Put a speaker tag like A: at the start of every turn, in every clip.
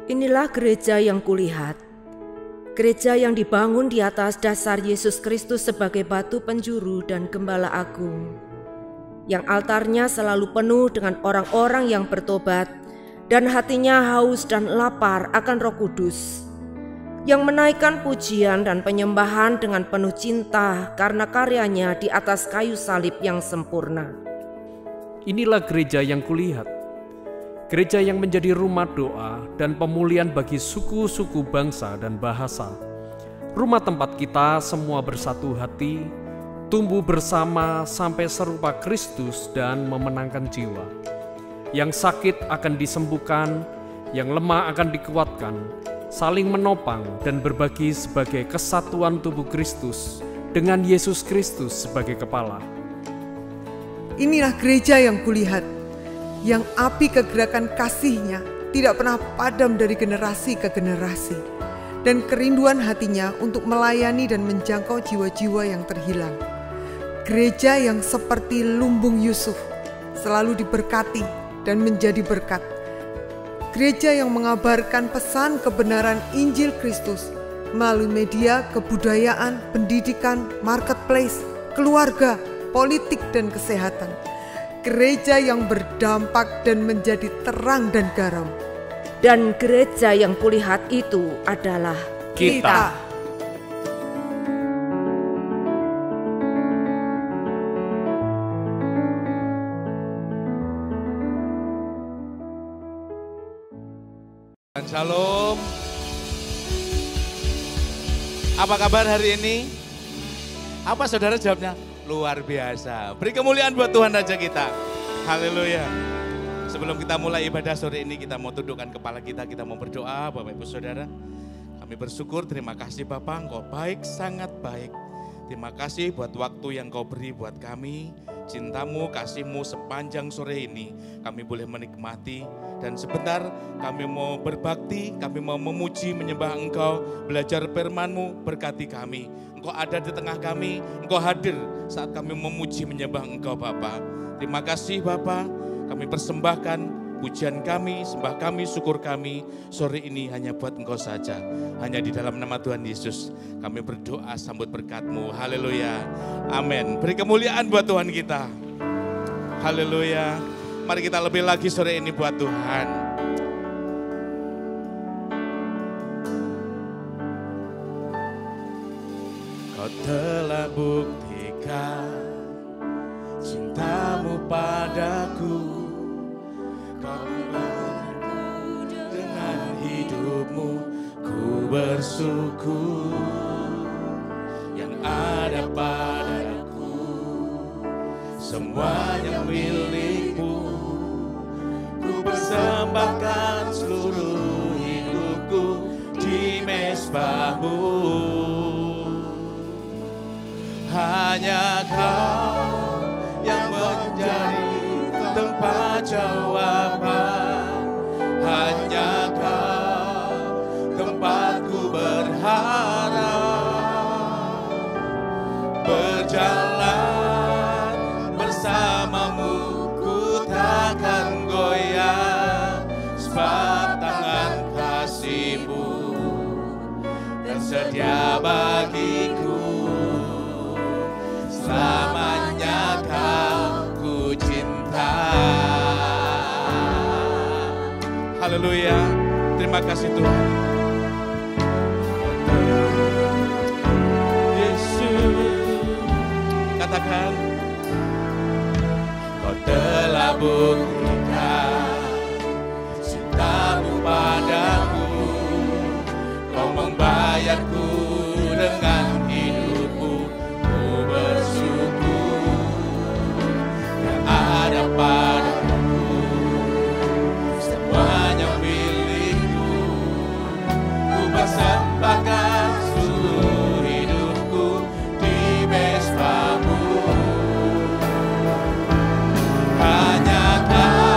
A: Inilah gereja yang kulihat, gereja yang dibangun di atas dasar Yesus Kristus sebagai batu penjuru dan gembala agung, yang altarnya selalu penuh dengan orang-orang yang bertobat dan hatinya haus dan lapar akan Roh Kudus, yang menaikkan pujian dan penyembahan dengan penuh cinta karena karyanya di atas kayu salib yang sempurna.
B: Inilah gereja yang kulihat, gereja yang menjadi rumah doa dan pemulihan bagi suku-suku bangsa dan bahasa. Rumah tempat kita semua bersatu hati, tumbuh bersama sampai serupa Kristus dan memenangkan jiwa. Yang sakit akan disembuhkan, yang lemah akan dikuatkan, saling menopang dan berbagi sebagai kesatuan tubuh Kristus dengan Yesus Kristus sebagai kepala.
C: Inilah gereja yang kulihat, yang api kegerakan kasih-Nya tidak pernah padam dari generasi ke generasi, dan kerinduan hatinya untuk melayani dan menjangkau jiwa-jiwa yang terhilang. Gereja yang seperti lumbung Yusuf, selalu diberkati dan menjadi berkat. Gereja yang mengabarkan pesan kebenaran Injil Kristus melalui media, kebudayaan, pendidikan, marketplace, keluarga, politik dan kesehatan. Gereja yang berdampak dan menjadi terang dan garam.
A: Dan gereja yang kulihat itu adalah kita.
D: Shalom. Apa kabar hari ini? Apa saudara jawabnya? Luar biasa. Beri kemuliaan buat Tuhan Raja kita. Haleluya. Sebelum kita mulai ibadah sore ini, kita mau tundukkan kepala kita mau berdoa. Bapak Ibu Saudara, kami bersyukur, terima kasih Bapak, Engkau baik, sangat baik. Terima kasih buat waktu yang Kau beri buat kami. Cintamu, kasihmu sepanjang sore ini kami boleh menikmati. Dan sebentar kami mau berbakti, kami mau memuji, menyembah Engkau, belajar firman-Mu, berkati kami. Engkau ada di tengah kami, Engkau hadir saat kami memuji, menyembah Engkau Bapa. Terima kasih Bapa, kami persembahkan pujian kami, sembah kami, syukur kami sore ini hanya buat Engkau saja. Hanya di dalam nama Tuhan Yesus kami berdoa sambut berkat-Mu. Haleluya. Amin. Beri kemuliaan buat Tuhan kita. Haleluya. Mari kita lebih lagi sore ini buat Tuhan. Kau telah buktikan cintamu padaku. Kau membantu dengan hidupmu, ku bersyukur. Yang ada padaku semuanya milikmu. Ku persembahkan seluruh hidupku di mezbahmu. Hanya Kau yang menjadi tempat jawaban. Hanya Kau tempatku berharap. Berjalan bersamamu ku takkan goyah, sebab tangan kasih-Mu dan setia bagiku. Selamanya Kau ku cinta. Haleluya. Terima kasih Tuhan. Yesus, katakan, Kau telah buktikan cintamu padaku. Kau membayarku dengan hidupmu. Ku bersyukur yang ada padaku semuanya milikku. Ku persembahkan seluruh hidupku di mezbahmu. Hanya Kau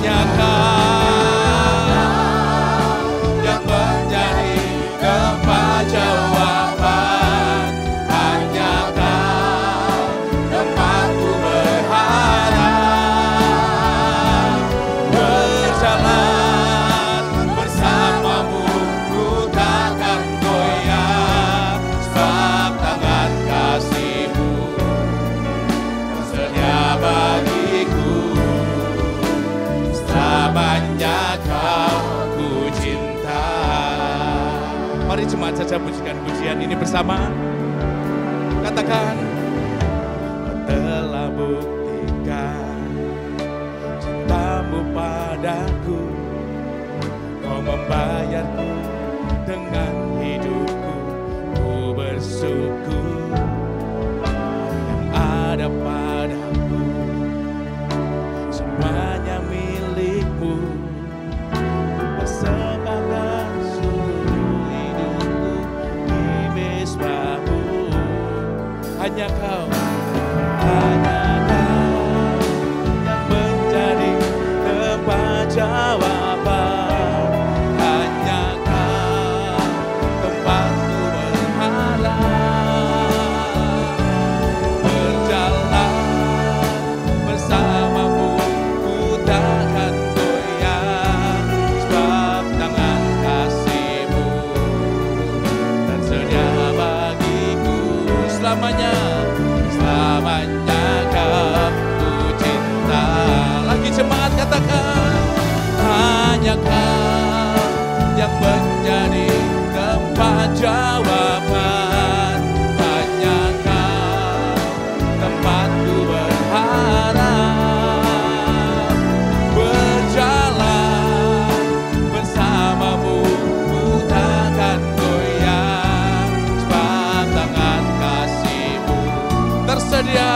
D: hanya Kau yang menjadi tempat jawaban, hanya Kau tempatku berharap, berjalan bersamamu ku takkan goyah, sebab tangan kasih-Mu tersedia bagiku, selamanya Kau ku cinta. Mari jemaat saja pujikan pujian ini bersama. Katakan, telah buktikan cinta-Mu padaku, Kau membayarku dengan hidupku, ku bersyukur yang ada padaku, semuanya milik-Mu, persembahkan seluruh hidupku di mezbah-Mu. Hanya Kau yang menjadi tempat jawaban, hanya Kau tempatku berharap, berjalan bersamamu ku takkan goyah, sebab tangan kasih-Mu tersedia bagiku, selamanya, selamanya Kau ku cinta. Lagi jemaat katakan, hanya Kau yang menjadi tempat jawaban, hanya Kau tempatku berharap, berjalan bersamamu ku takkan goyah, sebab tangan kasih-Mu tersedia,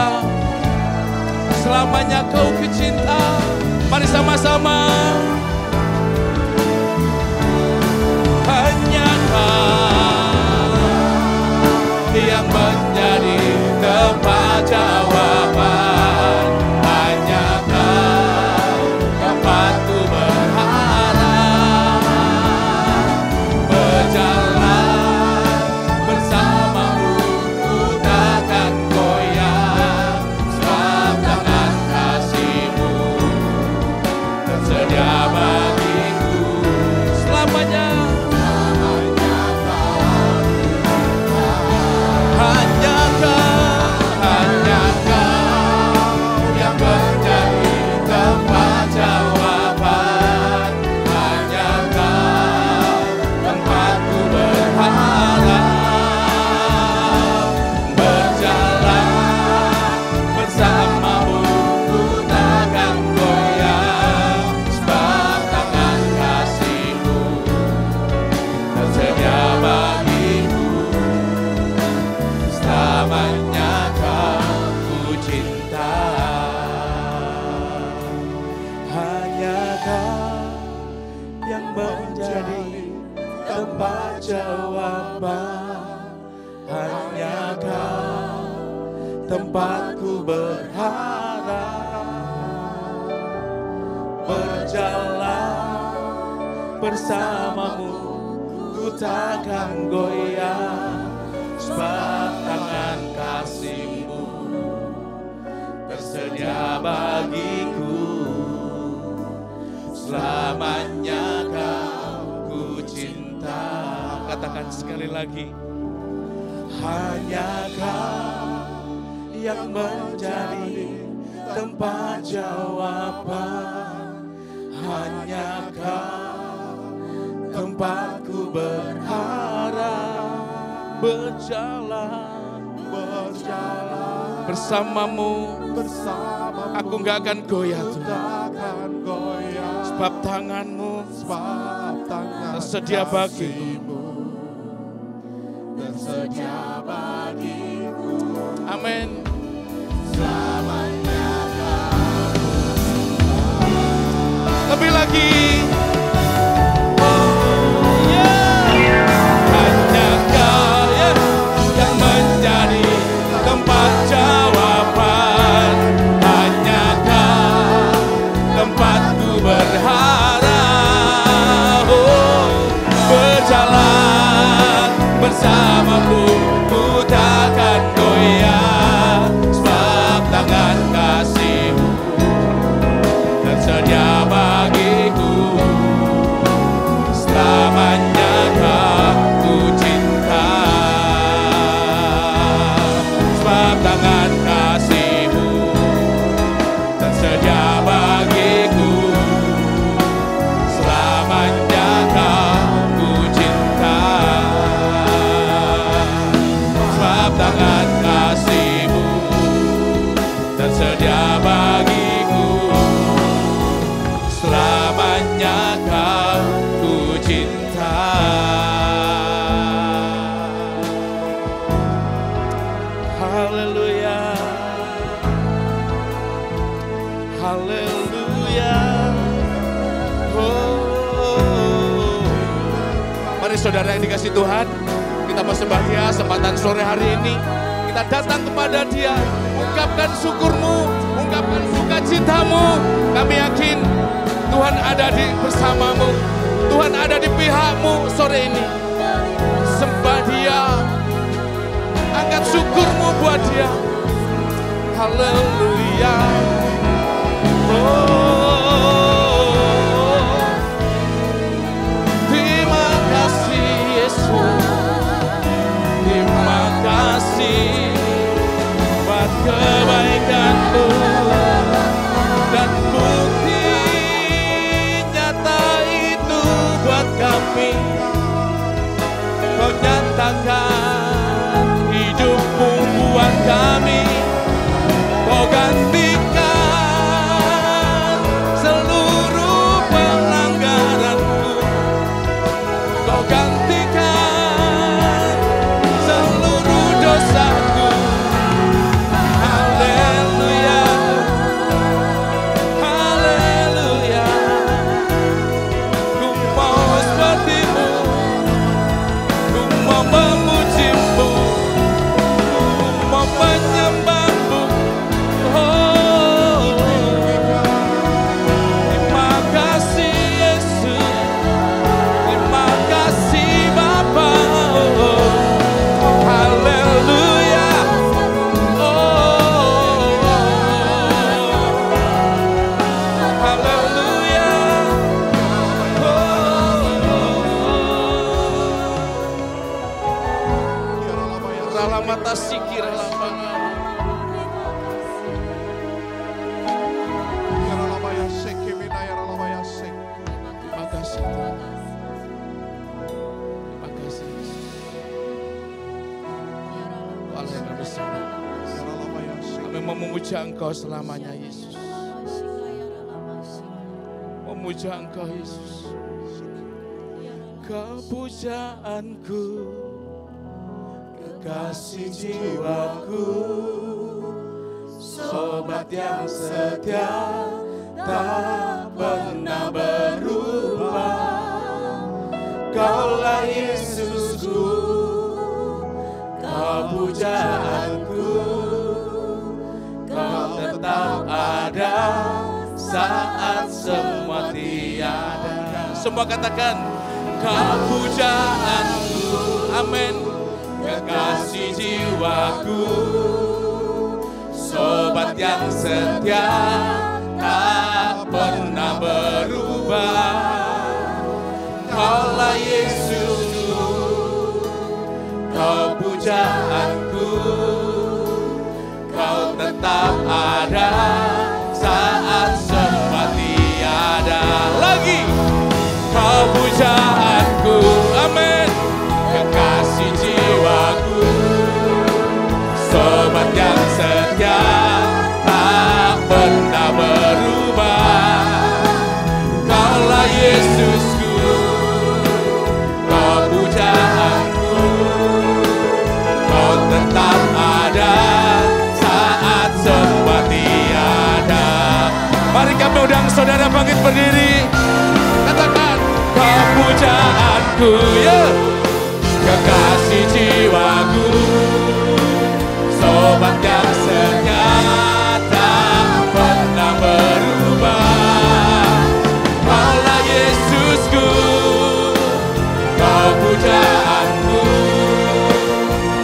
D: selamanya Kau ku cinta. Mari sama-sama. Hanya Kau yang menjadi tempat jawaban, hanya Kau tempatku berharap, berjalan bersamamu ku takkan goyah, sebab tangan kasih-Mu tersedia bagiku, selamanya. Hanya Kau yang menjadi tempat jawaban, hanya Kau tempatku berharap, berjalan bersamamu ku takkan goyah, sebab tangan kasih-Mu tersedia bagiku, selamanya Kau ku cinta. Hanya Kau yang menjadi tempat jawaban, hanya Kau tempatku berharap, berjalan bersamamu ku takkan goyah, sebab tangan kasih-Mu tersedia bagiku, selamanya Kau ku cinta. Katakan sekali lagi, hanya Kau yang menjadi tempat jawaban, hanya Kau tempatku berharap, berjalan bersamamu, aku gak akan goyah Tuhan, sebab tangan-Mu tersedia bagiku, amin. Lebih lagi, hanya Kau yang menjadi tempat jawaban, hanya Kau tempatku hanya Kau ku cinta. Haleluya, haleluya. Oh, mari saudara yang dikasih Tuhan, kita mau sembah Dia kesempatan sore hari ini. Kita datang kepada Dia, ungkapkan syukurmu, ungkapkan sukacitamu. Kami yakin Tuhan ada bersamamu, Tuhan ada di pihakmu sore ini. Sembah Dia, angkat syukurmu buat Dia. Haleluya. Oh, terima kasih Yesus, terima kasih buat kebaikan-Mu dan bukti nyata itu buat kami. Kau nyatakan hidup-Mu buat kami. Kau gantikan seluruh pelanggaranku. Kau gantikan seluruh dosaku. Haleluya, haleluya. Ku mau seperti-Mu, ku mau memuji-Mu, ku mau menyembah-Mu. Oh, terima kasih Yesus, terima kasih Bapa. Oh, haleluya. Oh, haleluya. Ralamata sikir lapangan. Terima kasih Tuhan. Terima kasih Yesus. Allah yang besar. Kami memuja Engkau selamanya Yesus. Memuja Engkau Yesus. Kepujaanku, kekasih jiwaku, sobat yang setia, tak pernah berubah. Kaulah Yesusku, Kau pujaanku. Kau tetap ada saat semua tiada. Semua katakan, Kau pujaanku, amin. Kekasih jiwaku, sobat yang setia, tak pernah berubah. Kaulah Yesusku, Kau pujaanku. Kau tetap ada saat semua tiada. Lagi, Kau pujaanku, amin. Kekasih jiwaku, sobat yang setia, tak pernah berubah. Kaulah Yesusku, Kau pujaanku. Kau tetap ada saat semua tiada. Mari kami undang saudara bangkit berdiri. Katakan, Kau pujaanku, ya. Kekasih jiwaku, sobat yang setia, tak pernah berubah. Kaulah Yesusku, Kau pujaanku.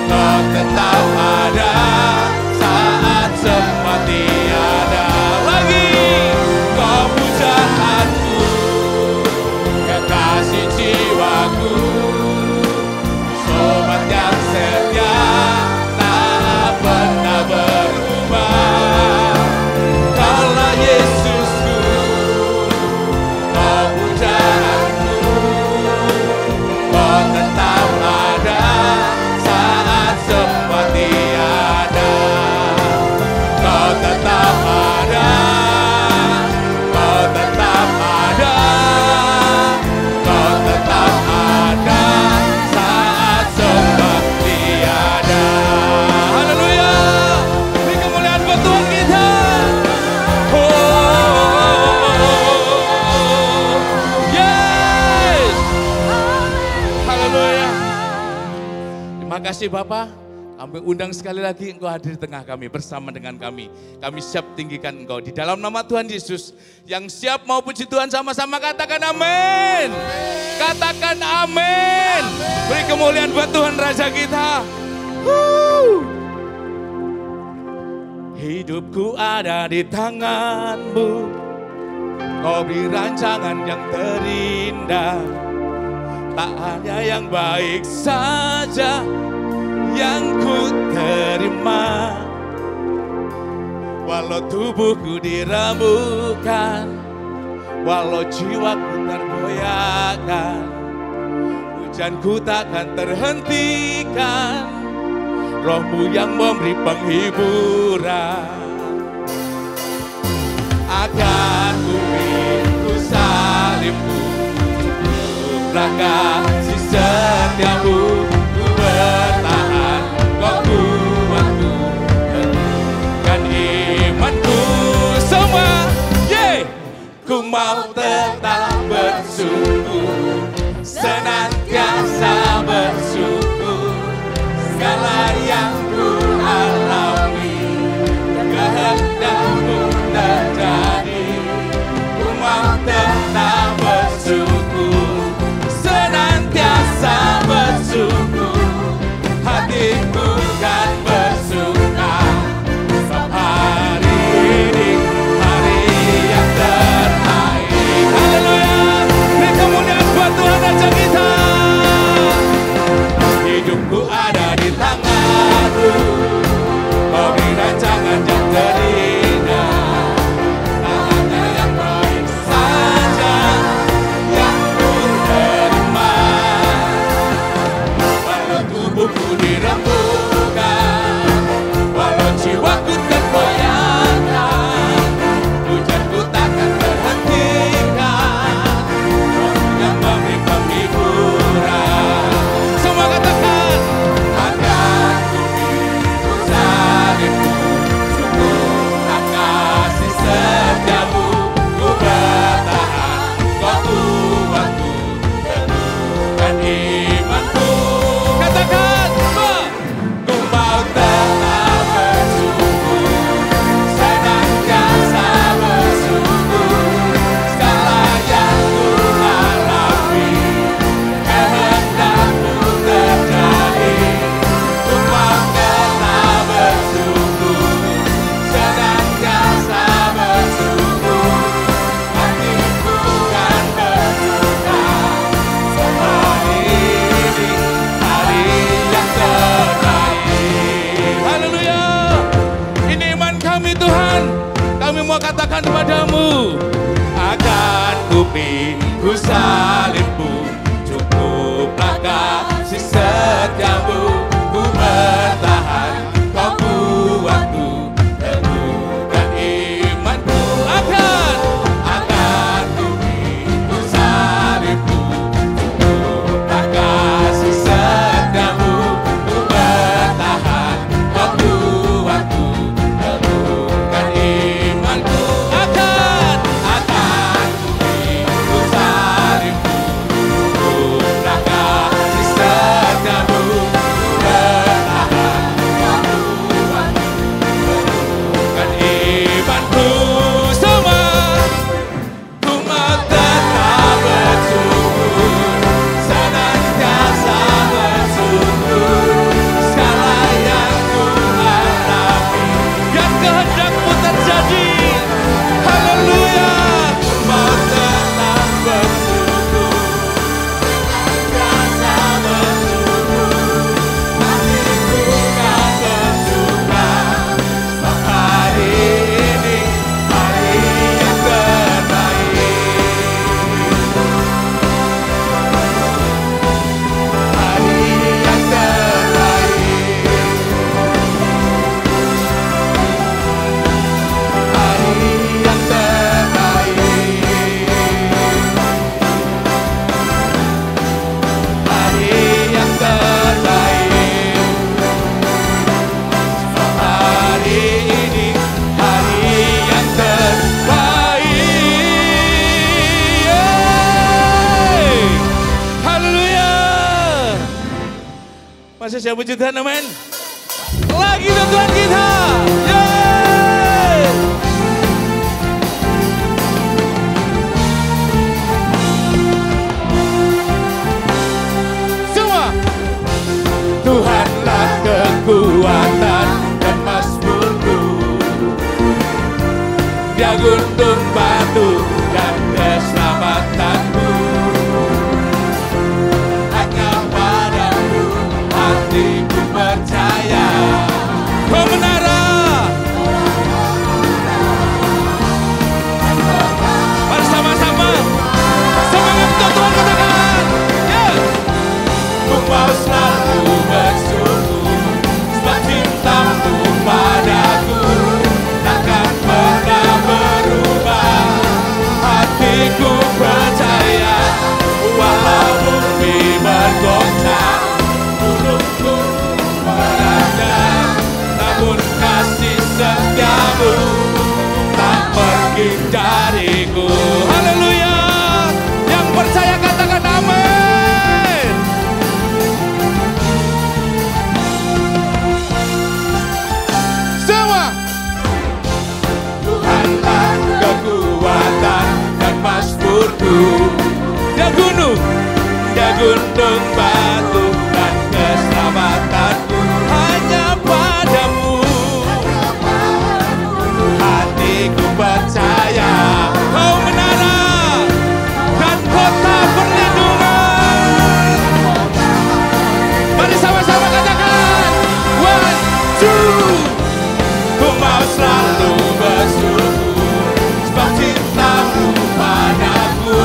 D: Kau tetap ada saat semua tiada. Lagi, Kau pujaanku, kekasih jiwaku. kasih Bapa. Kami undang sekali lagi Engkau hadir di tengah kami bersama dengan kami. Kami siap tinggikan Engkau di dalam nama Tuhan Yesus. Yang siap mau puji Tuhan sama-sama katakan amin. Katakan amin. Beri kemuliaan buat Tuhan Raja kita. Hidupku ada di tangan-Mu. Kau beri rancangan yang terindah. Tak hanya yang baik saja yang ku terima, walau tubuhku dirembukan, walau jiwaku tergoyahkan, hujanku takkan terhentikan, Roh-Mu yang memberi penghiburan. Akan ku pikul salib-Mu, cukuplah kasih setia-Mu, ku bertahan, Kau kuatku, teguhkan imanku. Semua, ku mau tetap bersyukur, senantiasa bersyukur. Segala yang ku alami, kehendak-Mu terjadi. Ku mau tetap bersyukur, senantiasa bersyukur. Hatiku kan bersuka, sebab hari ini hari yang terbaik. Haleluya, beri kemuliaan buat Tuhan Raja kita. Hidupku ada di tangan-Mu, Kau beri rancangan yang terindah. Tak hanya yang baik saja yang ku terima, walau tubuhku dirembukan, walau jiwaku tergoyahkan, hujanku takkan terhentikan, Roh-Mu yang memberi penghiburan. Semua katakan, akan ku pikul salib-Mu, cukuplah kasih setia-Mu, ku bertahan, Kau kuatku, teguhkan imanku. Katakan, ku mau tetap bersyukur, senantiasa bersyukur. Segala yang ku alami, kehendak-Mu terjadi. Ku mau tetap bersyukur, senantiasa bersyukur. Hatiku kan bersuka, hari ini hari yang terbaik. Haleluya. Ini iman kami Tuhan. Kami mau katakan kepadamu, akan ku pikul salib-Mu, cukuplah kasih setia-Mu, ku bertahan, Kau kuatku, teguhkan imanku. Akan ku pikul salib-Mu, cukuplah kasih setia-Mu, ku bertahan, Kau kuatku, teguhkan imanku. Akan ku pikul salib-Mu, Masih siap puji Tuhan, amin. Lagi untuk Tuhan kita. Yeay. Semua. Tuhanlah kekuatan dan mazmurku. Dia gunung batu dan keselamatanku. Hanya padamu hatiku percaya. Kau menara. Bersama-sama semangat untuk Tuhan katakan. Ku mau selalu bersyukur sebab cintamu padaku takkan pernah berubah. Hatiku percaya walau bumi bergoncang, gunung-gunung merendam, namun kasih setiamu tak pergi dariku. Haleluya. Yang percaya katakan amin. Semua. Tuhanlah kekuatan dan mazmurku. Dia gunung batu dan keselamatanku. Hanya padamu hatiku percaya. Kau menara dan kota perlindungan. Mari sama-sama katakan. 1, 2. Ku mau selalu bersyukur sebab cintamu padaku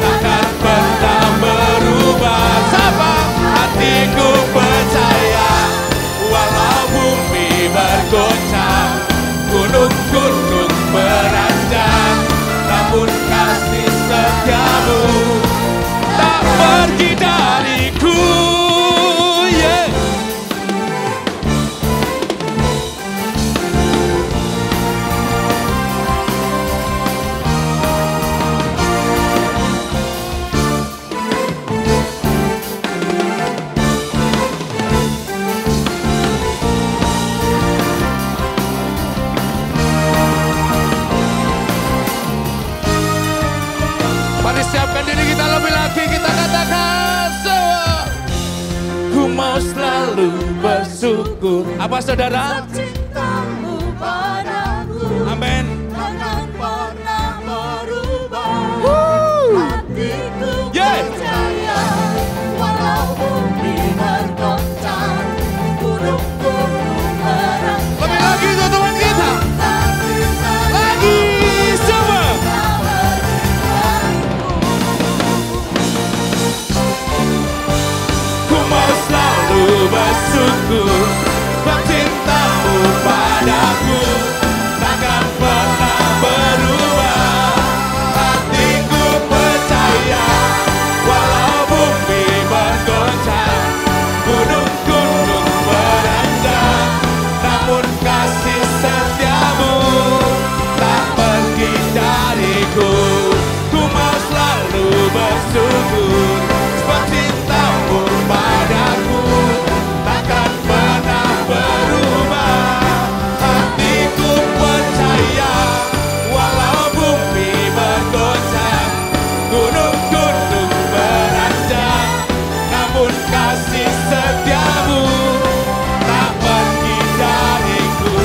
D: takkan pernah berubah. Sama hatiku percaya walau bumi bergoncang, gunung-gunung beranjak, namun kasih setiamu tak pergi dariku. Yeah. Mari siapkan diri kita lebih lagi, kita katakan semua. Ku mau selalu bersyukur. Apa saudara?
E: Cintamu padaku
D: Amin.
E: takkan pernah berubah. Hatiku percaya walau bumi bergoncang, gunung-gunung merendam.
D: Lebih lagi untuk Tuhan kita.
E: Kasih
D: Lagi semua. Ku mau selalu bersyukur sebab cintamu padaku takkan pernah berubah. Hatiku percaya walau bumi bergoncang, gunung-gunung beranjak, namun kasih setiamu tak pergi dariku. Ku mau selalu bersyukur sebab cintamu padaku takkan pernah berubah. Hatiku percaya walau bumi bergoncang, gunung-gunung beranjak, namun kasih setiamu tak pergi dariku.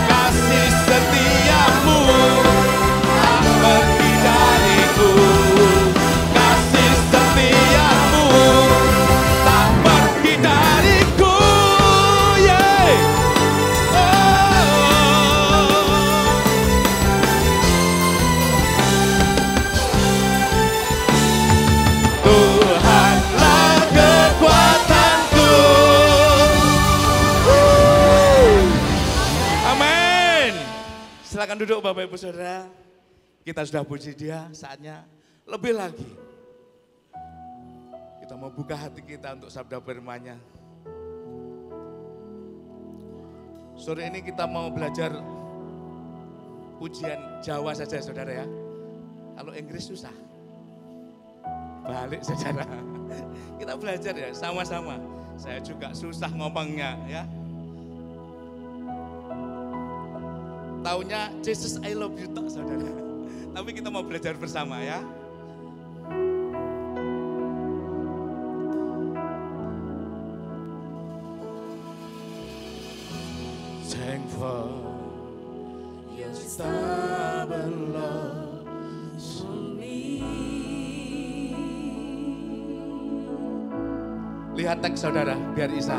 D: Kasih setiamu tak pergi dariku. Kasih setiamu tak pergi dariku. Yeah. Tuhanlah kekuatanku. Amin. Silakan duduk Bapak Ibu Saudara. Kita sudah puji Dia, saatnya lebih lagi. Kita mau buka hati kita untuk sabda firman-Nya. Sore ini kita mau belajar pujian Jawa saja saudara ya. Kalau Inggris susah. Balik saudara. Kita belajar ya sama-sama. Saya juga susah ngomongnya ya. Taunya Jesus I love you tok saudara. Tapi kita mau belajar bersama ya. Thankful your stubborn love for me. Lihat teks saudara, biar Isa.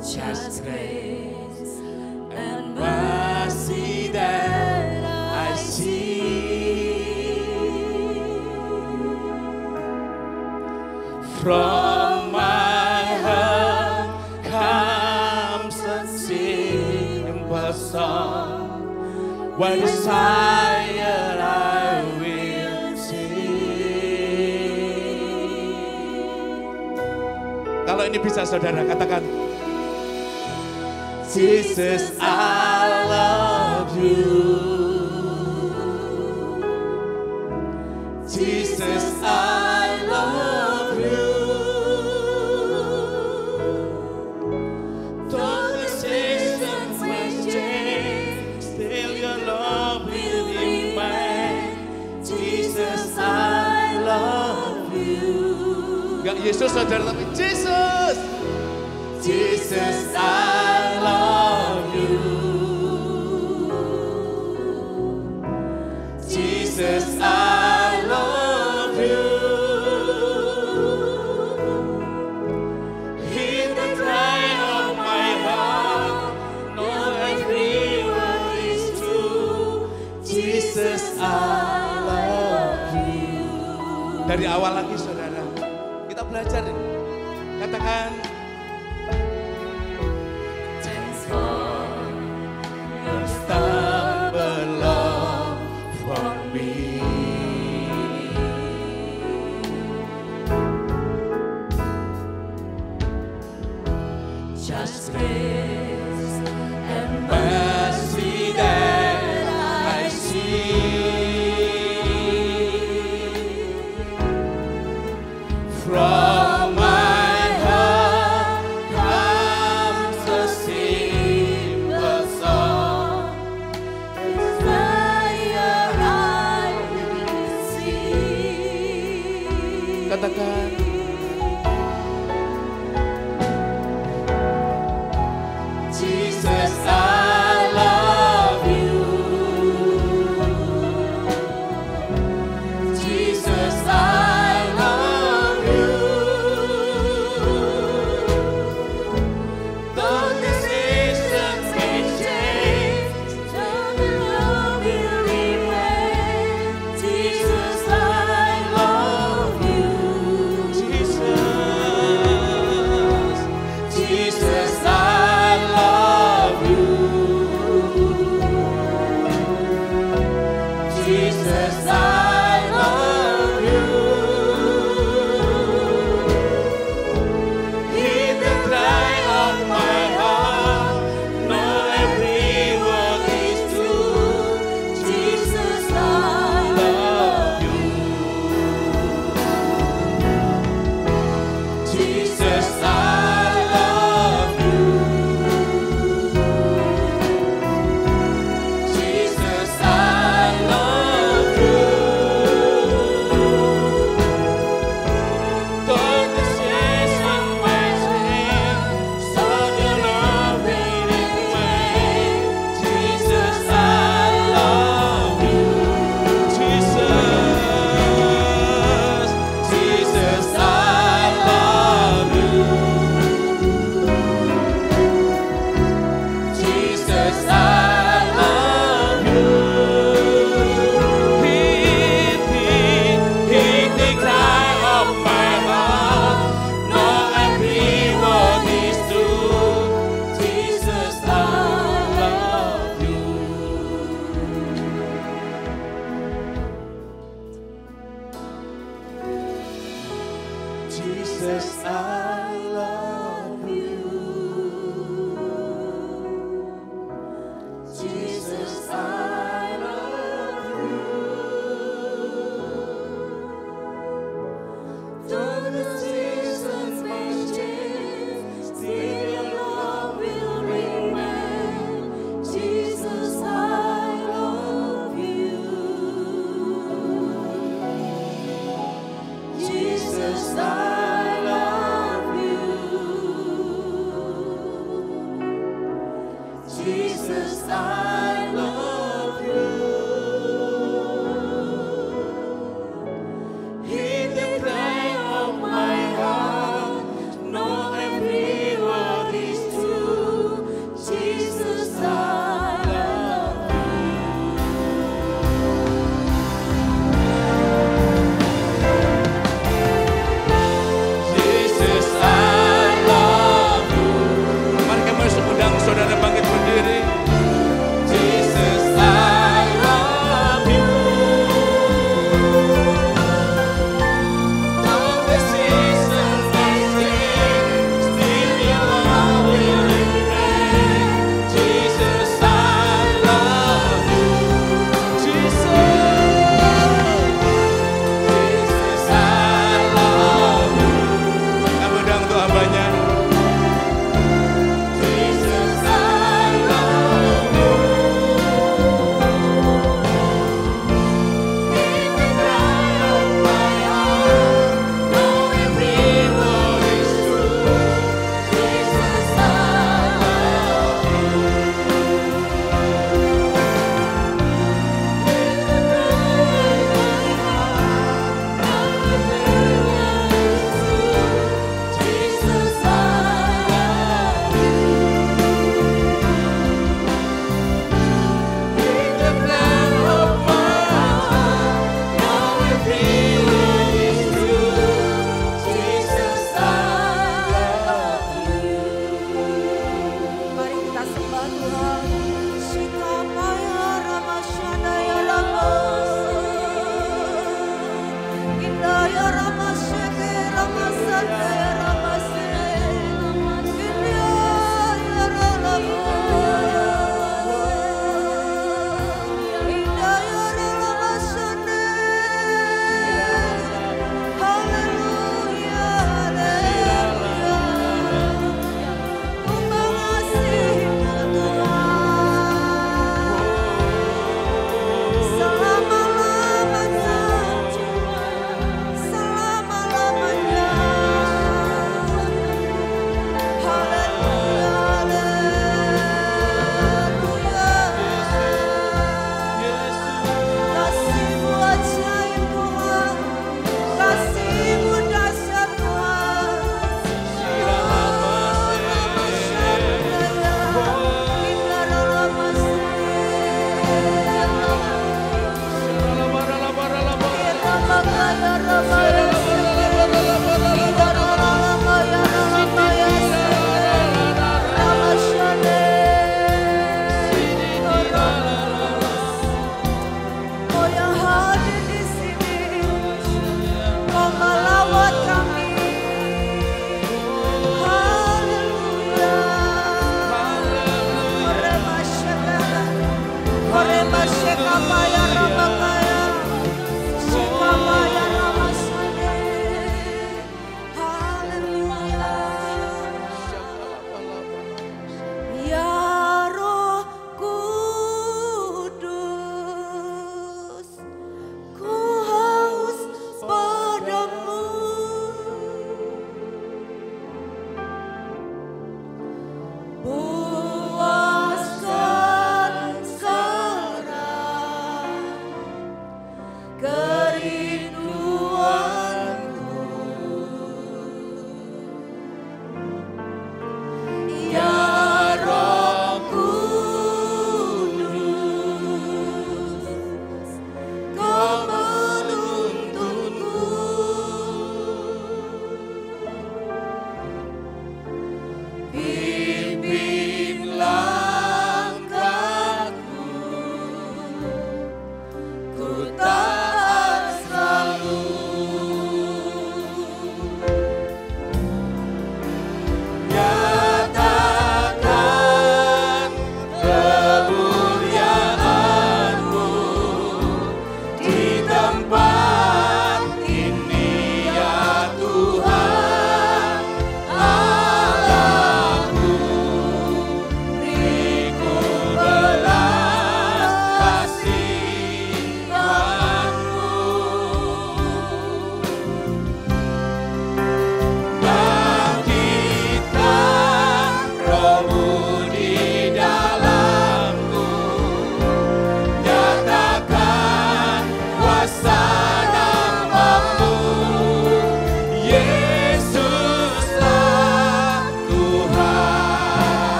D: Just grace and mercy that I see from my heart comes a simple song. What desire I will sing. Kalau ini bisa saudara katakan, Jesus, I love you. Jesus, I love you. Though the seasons may change, still your love will remain. Jesus, I love you. Gak Yesus saudara, tapi Jesus. Jesus, I love you. Jesus, I love you. Hear the cry of my heart, know every word is true. Jesus, I love you. Dari awal lagi saudara, kita belajar ini. Katakan, just grace and mercy that I see from my heart comes a simple song. Desire I will see. Katakan, Jesus, I love you. Jesus, I love you. Though the seasons may change, still the love will remain. Jesus, I love you. Jesus, Jesus, I love you. Jesus, I love you. Hear the cry of my heart, know every word is true. Jesus, I love you. Jesus, I love you. Jesus, I love you. Though the seasons may change, so your love will remain. Jesus, I love you. Jesus, Jesus, I love you. Jesus, I love you. Hear the cry of my heart, know every word is true. Jesus, I love you. Jesus, I love you. Jesus, I love you. Though the seasons may change,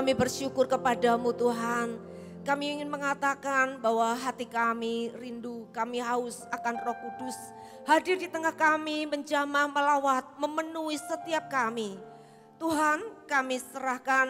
A: Kami bersyukur kepadamu Tuhan. Kami ingin mengatakan bahwa hati kami rindu, kami haus akan Roh Kudus. Hadir di tengah kami, menjamah, melawat, memenuhi setiap kami. Tuhan, kami serahkan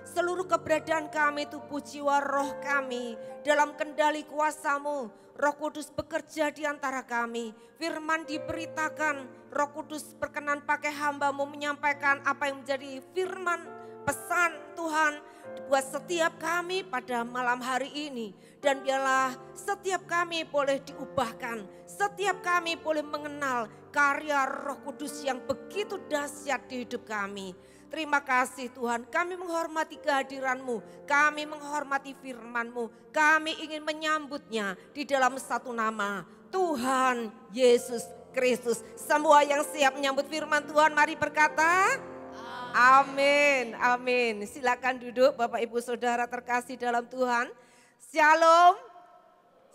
A: Seluruh keberadaan kami, tubuh, jiwa, roh kami dalam kendali kuasa-Mu. Roh Kudus bekerja di antara kami. Firman diberitakan, Roh Kudus berkenan pakai hamba-Mu menyampaikan apa yang menjadi firman, pesan Tuhan buat setiap kami pada malam hari ini. Dan biarlah setiap kami boleh diubahkan, setiap kami boleh mengenal karya Roh Kudus yang begitu dahsyat di hidup kami. Terima kasih Tuhan, kami menghormati kehadiran-Mu, kami menghormati firman-Mu, kami ingin menyambutnya di dalam satu nama, Tuhan Yesus Kristus. Semua yang siap menyambut firman Tuhan, mari berkata, amin, amin. Silakan duduk Bapak Ibu Saudara terkasih dalam Tuhan. Shalom,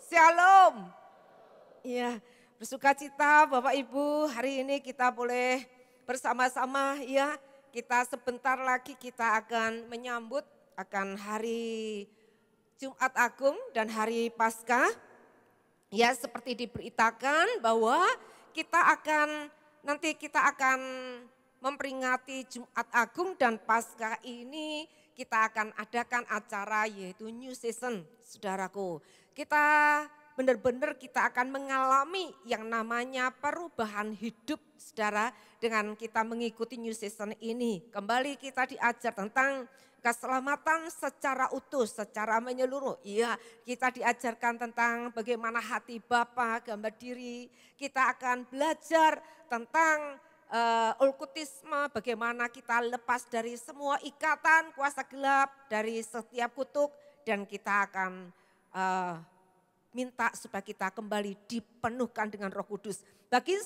A: shalom. Ya, bersukacita Bapak Ibu, hari ini kita boleh bersama-sama ya. Kita sebentar lagi kita akan menyambut akan hari Jumat Agung dan hari Paskah. Ya, seperti diberitakan bahwa nanti kita akan memperingati Jumat Agung dan Paskah ini kita akan adakan acara yaitu New Season, saudaraku. Benar-benar kita akan mengalami yang namanya perubahan hidup, saudara, dengan kita mengikuti New Season ini. Kembali kita diajar tentang keselamatan secara utuh, secara menyeluruh. Iya, kita diajarkan tentang bagaimana hati Bapa, gambar diri. Kita akan belajar tentang okkultisme, bagaimana kita lepas dari semua ikatan, kuasa gelap, dari setiap kutuk. Dan kita akan minta supaya kita kembali dipenuhkan dengan Roh Kudus. Bagi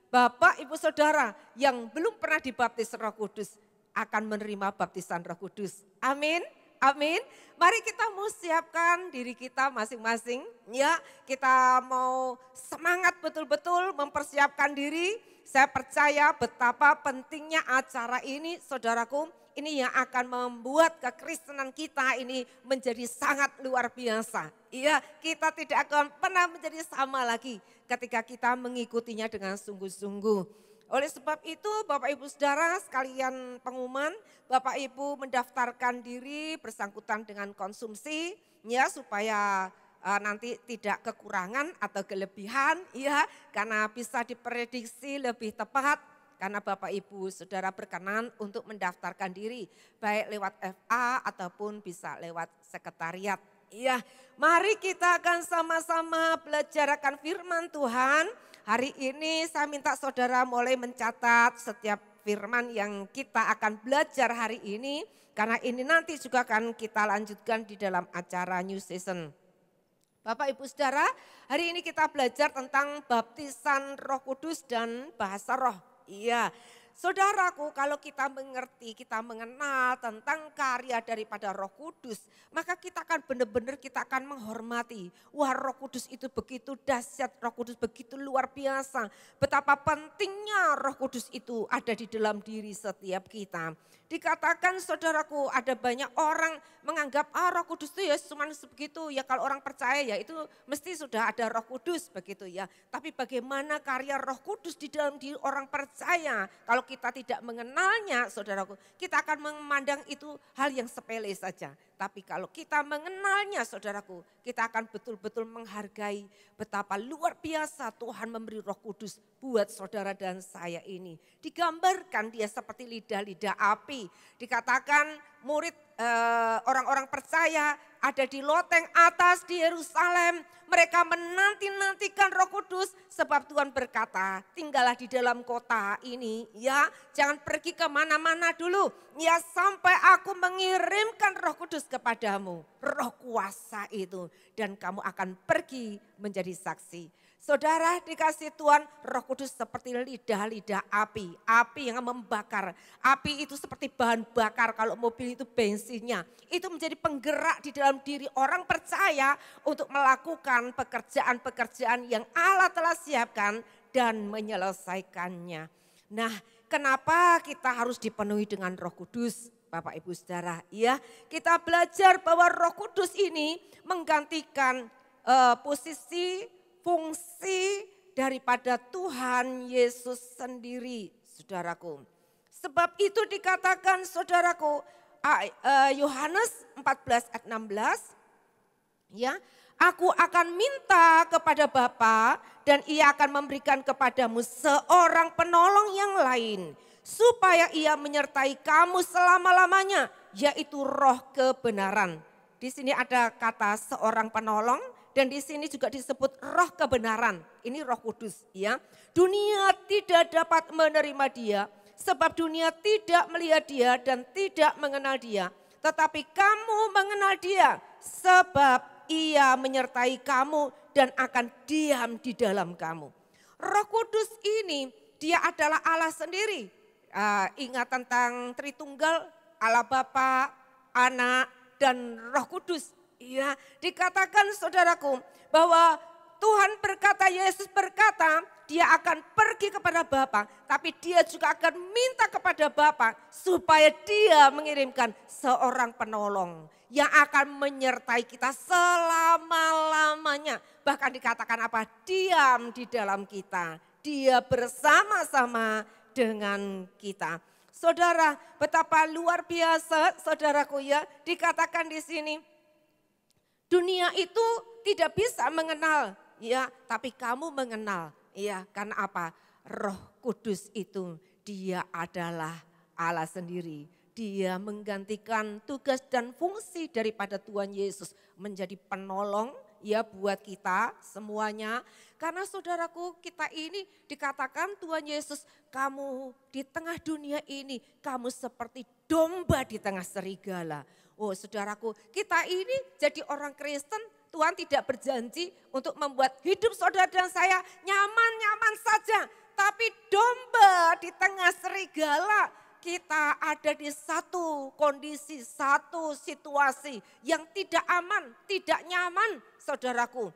A: Bapak, Ibu, Saudara yang belum pernah dibaptis Roh Kudus akan menerima baptisan Roh Kudus. Amin, amin. Mari kita mau siapkan diri kita masing-masing. Ya, kita mau semangat betul-betul mempersiapkan diri. Saya percaya betapa pentingnya acara ini, saudaraku. Ini yang akan membuat kekristenan kita ini menjadi sangat luar biasa. Iya, kita tidak akan pernah menjadi sama lagi ketika kita mengikutinya dengan sungguh-sungguh. Oleh sebab itu Bapak Ibu Saudara sekalian pengumuman, Bapak Ibu mendaftarkan diri bersangkutan dengan konsumsi ya supaya nanti tidak kekurangan atau kelebihan ya, karena bisa diprediksi lebih tepat. Karena Bapak Ibu Saudara berkenan untuk mendaftarkan diri baik lewat FA ataupun bisa lewat sekretariat. Iya, mari kita akan sama-sama belajar akan firman Tuhan. Hari ini saya minta saudara mulai mencatat setiap firman yang kita akan belajar hari ini. Karena ini nanti juga akan kita lanjutkan di dalam acara New Season. Bapak Ibu Saudara, hari ini kita belajar tentang baptisan Roh Kudus dan bahasa roh. Iya, saudaraku, kalau kita mengerti, kita mengenal tentang karya daripada Roh Kudus, maka kita akan benar-benar kita akan menghormati. Wah, Roh Kudus itu begitu dahsyat, Roh Kudus begitu luar biasa. Betapa pentingnya Roh Kudus itu ada di dalam diri setiap kita. Dikatakan saudaraku, ada banyak orang menganggap Roh Kudus itu ya cuma sebegitu ya, kalau orang percaya ya itu mesti sudah ada Roh Kudus begitu ya. Tapi bagaimana karya Roh Kudus di dalam diri orang percaya? Kalau kita tidak mengenalnya saudaraku, kita akan memandang itu hal yang sepele saja. Tapi kalau kita mengenalnya saudaraku, kita akan betul-betul menghargai betapa luar biasa Tuhan memberi Roh Kudus buat saudara dan saya ini. Digambarkan dia seperti lidah-lidah api. Dikatakan murid orang-orang percaya ada di loteng atas di Yerusalem. Mereka menanti-nantikan Roh Kudus sebab Tuhan berkata, tinggallah di dalam kota ini ya, jangan pergi kemana-mana dulu ya sampai aku mengirimkan Roh Kudus kepadamu, roh kuasa itu, dan kamu akan pergi menjadi saksi. Saudara dikasih Tuhan, Roh Kudus seperti lidah-lidah api, api yang membakar. Api itu seperti bahan bakar, kalau mobil itu bensinnya. Itu menjadi penggerak di dalam diri orang percaya untuk melakukan pekerjaan-pekerjaan yang Allah telah siapkan dan menyelesaikannya. Nah, kenapa kita harus dipenuhi dengan Roh Kudus? Bapak Ibu Saudara, ya, kita belajar bahwa Roh Kudus ini menggantikan posisi, fungsi daripada Tuhan Yesus sendiri, saudaraku. Sebab itu dikatakan saudaraku, Yohanes 14 ayat 16, ya, aku akan minta kepada Bapa dan ia akan memberikan kepadamu seorang penolong yang lain, supaya ia menyertai kamu selama-lamanya, yaitu Roh kebenaran. Di sini ada kata seorang penolong dan di sini juga disebut Roh kebenaran. Ini Roh Kudus, ya. Dunia tidak dapat menerima dia sebab dunia tidak melihat dia dan tidak mengenal dia. Tetapi kamu mengenal dia sebab ia menyertai kamu dan akan diam di dalam kamu. Roh Kudus ini dia adalah Allah sendiri. Ingat tentang Tritunggal, Allah Bapa, Anak, dan Roh Kudus. Ya, dikatakan saudaraku bahwa Tuhan berkata, Yesus berkata, dia akan pergi kepada Bapa, tapi dia juga akan minta kepada Bapa supaya dia mengirimkan seorang penolong yang akan menyertai kita selama-lamanya. Bahkan dikatakan apa? Diam di dalam kita. Dia bersama-sama dengan kita. Saudara, betapa luar biasa saudaraku ya, dikatakan di sini. Dunia itu tidak bisa mengenal, ya, tapi kamu mengenal. Ya, karena apa? Roh Kudus itu dia adalah Allah sendiri. Dia menggantikan tugas dan fungsi daripada Tuhan Yesus menjadi penolong ya buat kita semuanya. Karena saudaraku, kita ini dikatakan Tuhan Yesus, kamu di tengah dunia ini kamu seperti domba di tengah serigala. Oh saudaraku, kita ini jadi orang Kristen, Tuhan tidak berjanji untuk membuat hidup saudara dan saya nyaman-nyaman saja. Tapi domba di tengah serigala, kita ada di satu kondisi, satu situasi yang tidak aman, tidak nyaman saudaraku.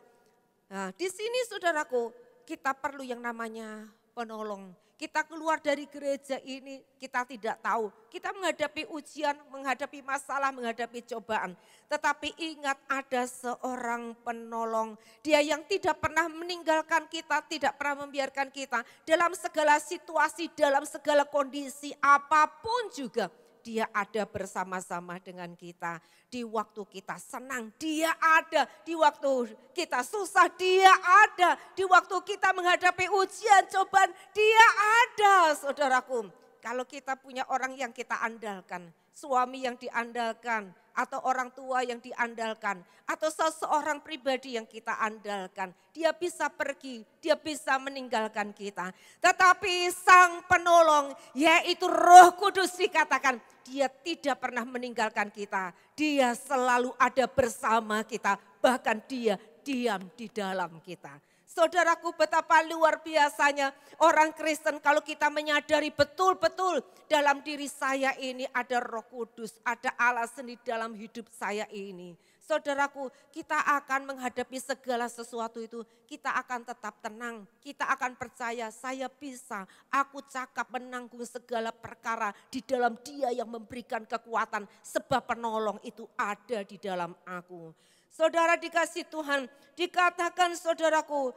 A: Nah, di sini saudaraku, kita perlu yang namanya penolong. Kita keluar dari gereja ini, kita tidak tahu. Kita menghadapi ujian, menghadapi masalah, menghadapi cobaan. Tetapi ingat ada seorang penolong. Dia yang tidak pernah meninggalkan kita, tidak pernah membiarkan kita. Dalam segala situasi, dalam segala kondisi, apapun juga. Dia ada bersama-sama dengan kita. Di waktu kita senang, dia ada. Di waktu kita susah, dia ada. Di waktu kita menghadapi ujian, cobaan, dia ada, saudaraku. Kalau kita punya orang yang kita andalkan, suami yang diandalkan, atau orang tua yang diandalkan, atau seseorang pribadi yang kita andalkan, dia bisa pergi, dia bisa meninggalkan kita. Tetapi sang penolong, yaitu Roh Kudus dikatakan, dia tidak pernah meninggalkan kita. Dia selalu ada bersama kita, bahkan dia diam di dalam kita. Saudaraku, betapa luar biasanya orang Kristen kalau kita menyadari betul-betul dalam diri saya ini ada Roh Kudus, ada Allah sendiri dalam hidup saya ini. Saudaraku, kita akan menghadapi segala sesuatu itu, kita akan tetap tenang, kita akan percaya saya bisa, aku cakap menanggung segala perkara di dalam Dia yang memberikan kekuatan sebab penolong itu ada di dalam aku. Saudara dikasih Tuhan, dikatakan saudaraku,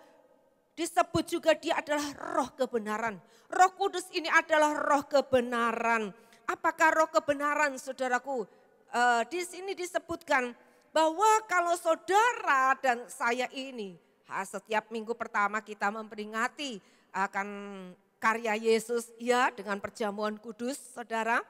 A: disebut juga dia adalah Roh kebenaran. Roh Kudus ini adalah Roh kebenaran. Apakah Roh kebenaran saudaraku? Di sini disebutkan bahwa kalau saudara dan saya ini, setiap minggu pertama kita memperingati akan karya Yesus ya dengan perjamuan kudus saudara.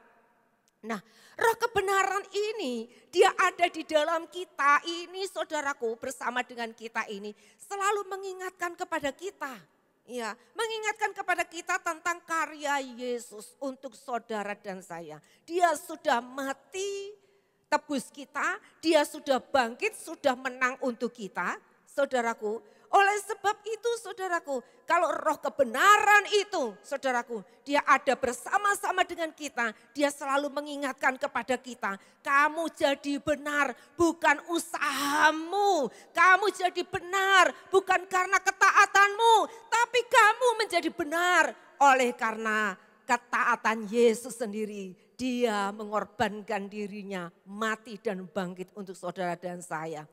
A: Nah, Roh kebenaran ini dia ada di dalam kita ini saudaraku, bersama dengan kita ini selalu mengingatkan kepada kita. Ya, mengingatkan kepada kita tentang karya Yesus untuk saudara dan saya. Dia sudah mati tebus kita, dia sudah bangkit, sudah menang untuk kita, saudaraku. Oleh sebab itu saudaraku, kalau Roh kebenaran itu saudaraku, dia ada bersama-sama dengan kita, dia selalu mengingatkan kepada kita, kamu jadi benar bukan usahamu, kamu jadi benar bukan karena ketaatanmu, tapi kamu menjadi benar oleh karena ketaatan Yesus sendiri. Dia mengorbankan dirinya, mati dan bangkit untuk saudara dan saya.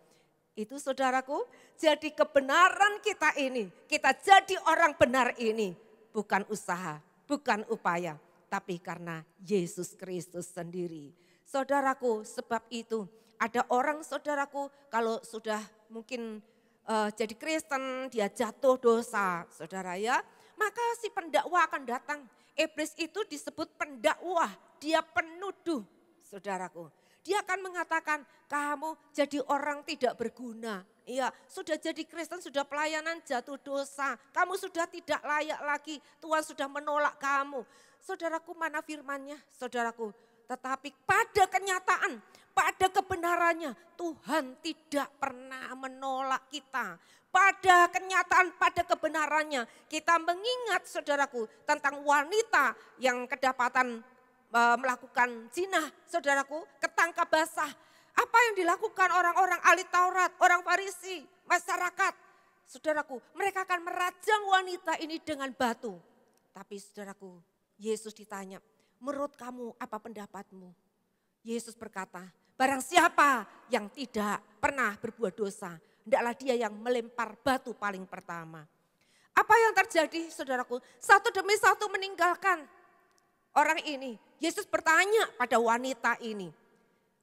A: Itu saudaraku, jadi kebenaran kita ini, kita jadi orang benar ini bukan usaha, bukan upaya, tapi karena Yesus Kristus sendiri. Saudaraku, sebab itu ada orang saudaraku kalau sudah mungkin jadi Kristen, dia jatuh dosa, saudara ya. Maka si pendakwa akan datang. Iblis itu disebut pendakwah, dia penuduh, saudaraku. Dia akan mengatakan, kamu jadi orang tidak berguna. Iya, sudah jadi Kristen, sudah pelayanan jatuh dosa. Kamu sudah tidak layak lagi, Tuhan sudah menolak kamu. Saudaraku, mana firman-Nya, saudaraku? Tetapi pada kenyataan, pada kebenarannya, Tuhan tidak pernah menolak kita. Pada kenyataan, pada kebenarannya, kita mengingat saudaraku tentang wanita yang kedapatan melakukan zina, saudaraku, ketangkap basah. Apa yang dilakukan orang-orang ahli Taurat, orang Farisi, masyarakat, saudaraku, mereka akan merajang wanita ini dengan batu. Tapi saudaraku, Yesus ditanya, menurut kamu apa pendapatmu? Yesus berkata, barang siapa yang tidak pernah berbuat dosa, hendaklah dia yang melempar batu paling pertama. Apa yang terjadi saudaraku? Satu demi satu meninggalkan orang ini. Yesus bertanya pada wanita ini,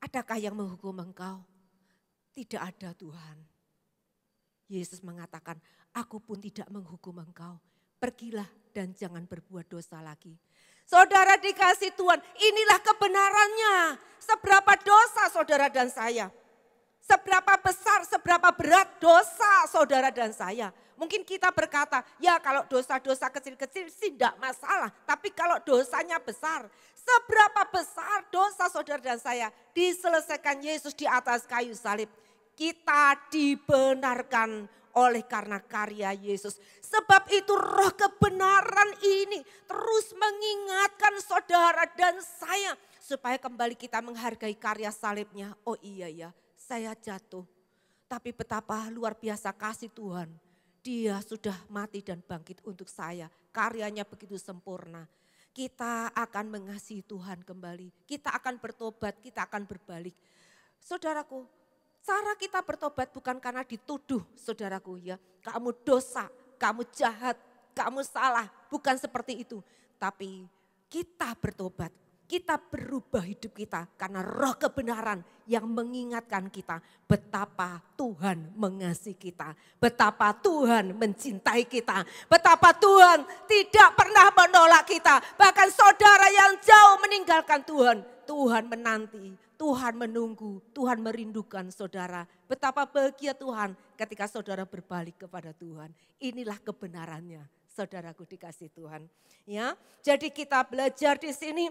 A: adakah yang menghukum engkau? Tidak ada Tuhan. Yesus mengatakan, aku pun tidak menghukum engkau. Pergilah dan jangan berbuat dosa lagi. Saudara dikasih Tuhan, inilah kebenarannya. Seberapa dosa saudara dan saya. Seberapa besar, seberapa berat dosa saudara dan saya. Mungkin kita berkata, ya kalau dosa-dosa kecil-kecil sih tidak masalah. Tapi kalau dosanya besar, seberapa besar dosa saudara dan saya diselesaikan Yesus di atas kayu salib. Kita dibenarkan oleh karena karya Yesus. Sebab itu roh kebenaran ini terus mengingatkan saudara dan saya. Supaya kembali kita menghargai karya salibnya. Oh iya ya, saya jatuh. Tapi betapa luar biasa kasih Tuhan. Dia sudah mati dan bangkit untuk saya. Karyanya begitu sempurna. Kita akan mengasihi Tuhan kembali. Kita akan bertobat, kita akan berbalik. Saudaraku, cara kita bertobat bukan karena dituduh, saudaraku ya. Kamu dosa, kamu jahat, kamu salah. Bukan seperti itu. Tapi kita bertobat. Kita berubah hidup kita karena roh kebenaran yang mengingatkan kita betapa Tuhan mengasihi kita. Betapa Tuhan mencintai kita. Betapa Tuhan tidak pernah menolak kita. Bahkan saudara yang jauh meninggalkan Tuhan. Tuhan menanti, Tuhan menunggu, Tuhan merindukan saudara. Betapa bahagia Tuhan ketika saudara berbalik kepada Tuhan. Inilah kebenarannya, saudaraku dikasih Tuhan. Ya, jadi kita belajar di sini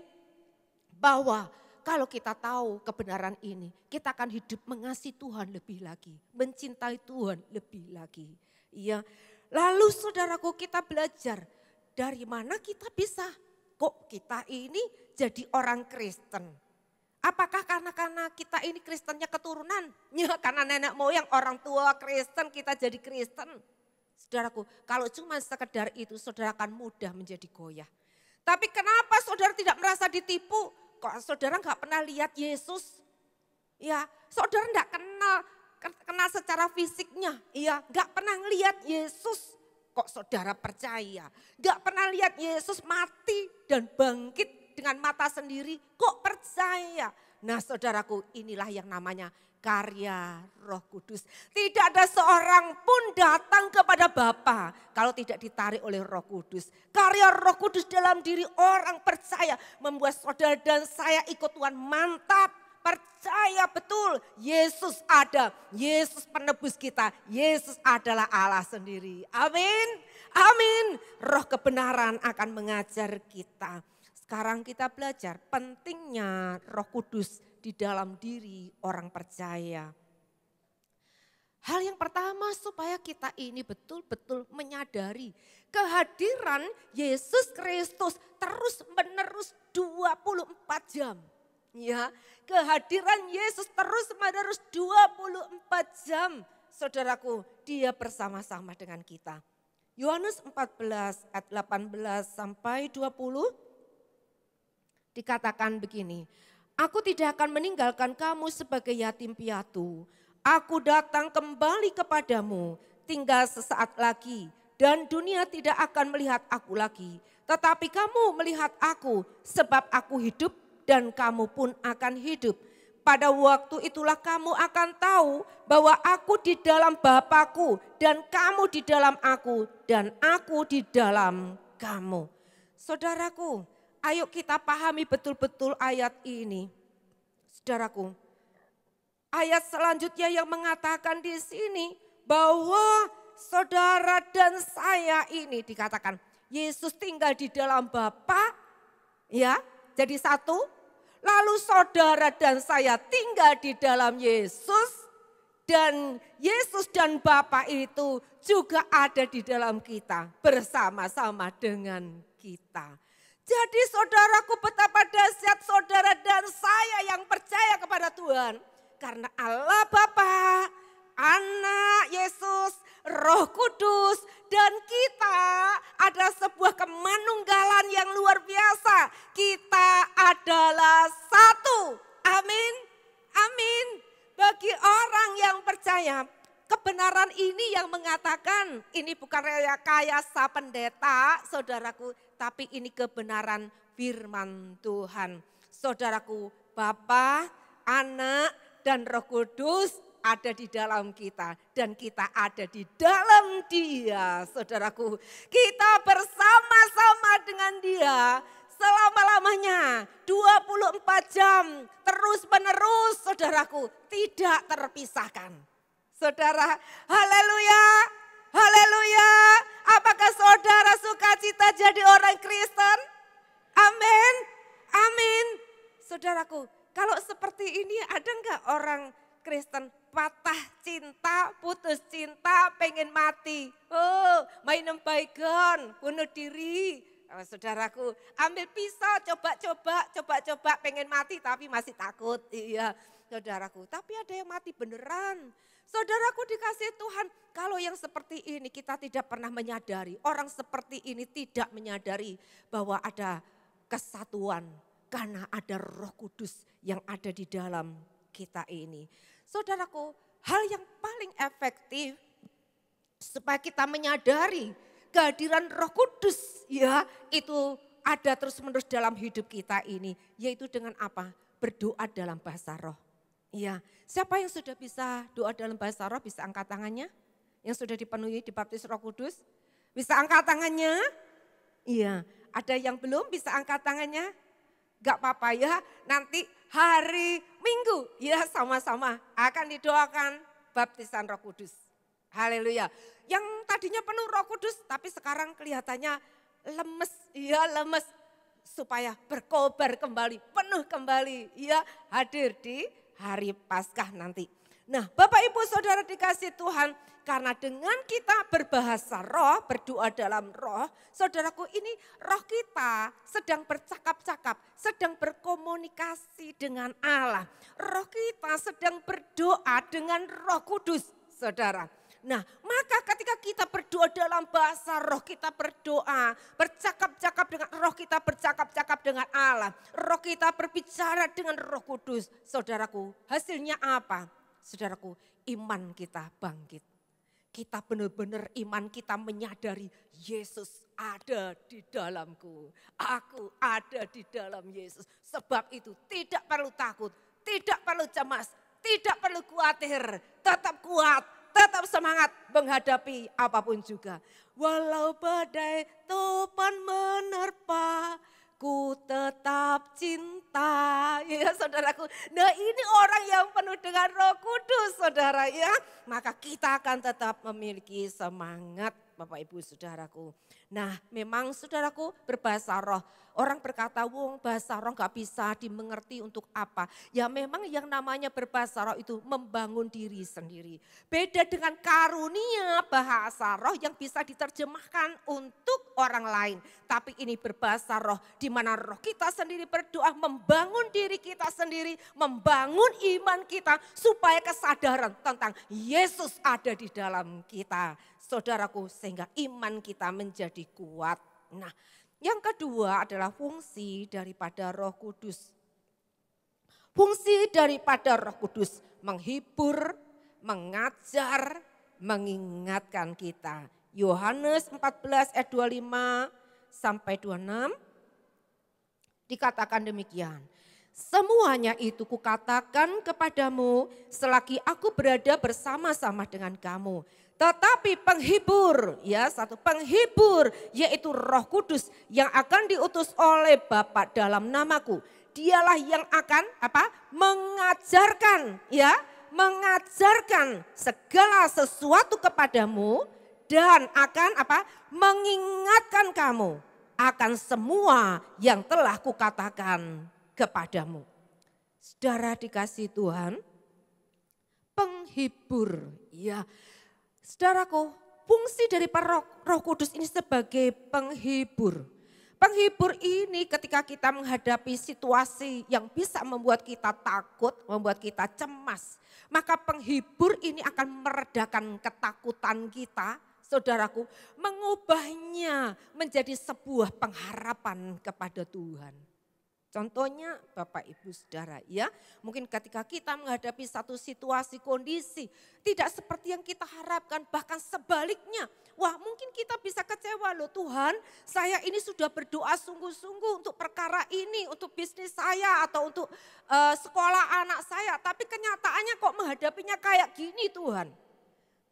A: bahwa kalau kita tahu kebenaran ini, kita akan hidup mengasihi Tuhan lebih lagi, mencintai Tuhan lebih lagi. Iya. Lalu saudaraku, kita belajar dari mana kita bisa kok kita ini jadi orang Kristen. Apakah karena kita ini Kristennya keturunan? Ya, karena nenek moyang orang tua Kristen kita jadi Kristen. Saudaraku, kalau cuma sekedar itu saudara akan mudah menjadi goyah. Tapi kenapa saudara tidak merasa ditipu? Kok saudara nggak pernah lihat Yesus? Ya, saudara nggak kenal secara fisiknya. Ya, nggak pernah lihat Yesus. Kok saudara percaya? Nggak pernah lihat Yesus mati dan bangkit dengan mata sendiri. Kok percaya? Nah saudaraku, inilah yang namanya karya Roh Kudus. Tidak ada seorang pun datang kepada Bapa kalau tidak ditarik oleh Roh Kudus. Karya Roh Kudus dalam diri orang percaya membuat saudara dan saya ikut Tuhan mantap. Percaya betul Yesus ada, Yesus penebus kita, Yesus adalah Allah sendiri. Amin, amin. Roh kebenaran akan mengajar kita. Sekarang kita belajar pentingnya Roh Kudus di dalam diri orang percaya. Hal yang pertama supaya kita ini betul-betul menyadari kehadiran Yesus Kristus terus menerus 24 jam. Ya, kehadiran Yesus terus menerus 24 jam. Saudaraku, dia bersama-sama dengan kita. Yohanes 14 ayat 18 sampai 20 dikatakan begini. Aku tidak akan meninggalkan kamu sebagai yatim piatu. Aku datang kembali kepadamu, tinggal sesaat lagi. Dan dunia tidak akan melihat aku lagi. Tetapi kamu melihat aku, sebab aku hidup dan kamu pun akan hidup. Pada waktu itulah kamu akan tahu bahwa aku di dalam Bapa-Ku dan kamu di dalam aku dan aku di dalam kamu. Saudaraku, ayo kita pahami betul-betul ayat ini. Saudaraku, ayat selanjutnya yang mengatakan di sini bahwa saudara dan saya ini dikatakan Yesus tinggal di dalam Bapa, ya, jadi satu. Lalu saudara dan saya tinggal di dalam Yesus dan Yesus dan Bapa itu juga ada di dalam kita bersama-sama dengan kita. Jadi saudaraku, betapa dahsyat saudara dan saya yang percaya kepada Tuhan. Karena Allah Bapa, Anak Yesus, Roh Kudus, dan kita ada sebuah kemanunggalan yang luar biasa. Kita adalah satu. Amin. Amin. Bagi orang yang percaya, kebenaran ini yang mengatakan ini bukan rekayasa pendeta, saudaraku, tapi ini kebenaran firman Tuhan. Saudaraku, Bapa, Anak, dan Roh Kudus ada di dalam kita dan kita ada di dalam Dia, saudaraku. Kita bersama-sama dengan Dia selama-lamanya 24 jam terus-menerus, saudaraku, tidak terpisahkan. Saudara, haleluya, haleluya. Apakah saudara sukacita jadi orang Kristen? Amin, amin. Saudaraku, kalau seperti ini ada enggak orang Kristen patah cinta, putus cinta, pengen mati. Oh, mainan baygon, bunuh diri. Saudaraku, ambil pisau, coba-coba, pengen mati tapi masih takut. Iya, saudaraku. Tapi ada yang mati beneran. Saudaraku dikasih Tuhan, kalau yang seperti ini kita tidak pernah menyadari. Orang seperti ini tidak menyadari bahwa ada kesatuan. Karena ada Roh Kudus yang ada di dalam kita ini. Saudaraku, hal yang paling efektif supaya kita menyadari kehadiran Roh Kudus, ya, itu ada terus-menerus dalam hidup kita ini, yaitu dengan apa? Berdoa dalam bahasa roh. Ya, siapa yang sudah bisa doa dalam bahasa roh bisa angkat tangannya? Yang sudah dipenuhi dibaptis Roh Kudus? Bisa angkat tangannya? Iya, ada yang belum bisa angkat tangannya? Gak apa-apa ya, nanti hari Minggu ya sama-sama akan didoakan baptisan Roh Kudus. Haleluya. Yang tadinya penuh Roh Kudus tapi sekarang kelihatannya lemes, ya lemes. Supaya berkobar kembali, penuh kembali, ya hadir di hari Paskah nanti. Nah, Bapak Ibu Saudara dikasih Tuhan, karena dengan kita berbahasa roh, berdoa dalam roh, saudaraku, ini roh kita sedang bercakap-cakap, sedang berkomunikasi dengan Allah. Roh kita sedang berdoa dengan Roh Kudus, saudara. Nah, maka ketika kita berdoa dalam bahasa roh, kita berdoa, bercakap-cakap dengan roh, kita bercakap-cakap dengan Allah. Roh kita berbicara dengan Roh Kudus, saudaraku. Hasilnya apa? Saudaraku, iman kita bangkit. Kita benar-benar iman kita menyadari Yesus ada di dalamku. Aku ada di dalam Yesus. Sebab itu tidak perlu takut, tidak perlu cemas, tidak perlu khawatir. Tetap kuat, tetap semangat menghadapi apapun juga. Walau badai topan menerpa, ku tetap cinta, ya saudaraku. Nah ini orang yang penuh dengan Roh Kudus, saudara ya. Maka kita akan tetap memiliki semangat, Bapak Ibu Saudaraku. Nah memang saudaraku berbahasa roh. Orang berkata, wong bahasa roh gak bisa dimengerti untuk apa. Ya memang yang namanya berbahasa roh itu membangun diri sendiri. Beda dengan karunia bahasa roh yang bisa diterjemahkan untuk orang lain. Tapi ini berbahasa roh di mana roh kita sendiri berdoa membangun diri kita sendiri. Membangun iman kita supaya kesadaran tentang Yesus ada di dalam kita. Saudaraku, sehingga iman kita menjadi kuat. Nah, yang kedua adalah fungsi daripada Roh Kudus. Fungsi daripada Roh Kudus menghibur, mengajar, mengingatkan kita. Yohanes 14 ayat 25 sampai 26 dikatakan demikian. Semuanya itu kukatakan kepadamu selagi aku berada bersama-sama dengan kamu. Tetapi penghibur, ya satu penghibur yaitu Roh Kudus yang akan diutus oleh Bapa dalam namaku. Dialah yang akan mengajarkan, ya, mengajarkan segala sesuatu kepadamu dan akan mengingatkan kamu akan semua yang telah kukatakan kepadamu. Saudara dikasih Tuhan, penghibur, ya. Saudaraku, fungsi dari Roh Kudus ini sebagai penghibur. Penghibur ini ketika kita menghadapi situasi yang bisa membuat kita takut, membuat kita cemas. Maka penghibur ini akan meredakan ketakutan kita, saudaraku. Mengubahnya menjadi sebuah pengharapan kepada Tuhan. Contohnya Bapak Ibu Saudara, ya, mungkin ketika kita menghadapi satu situasi kondisi tidak seperti yang kita harapkan, bahkan sebaliknya. Wah, mungkin kita bisa kecewa loh, Tuhan, saya ini sudah berdoa sungguh-sungguh untuk perkara ini, untuk bisnis saya atau untuk sekolah anak saya, tapi kenyataannya kok menghadapinya kayak gini, Tuhan.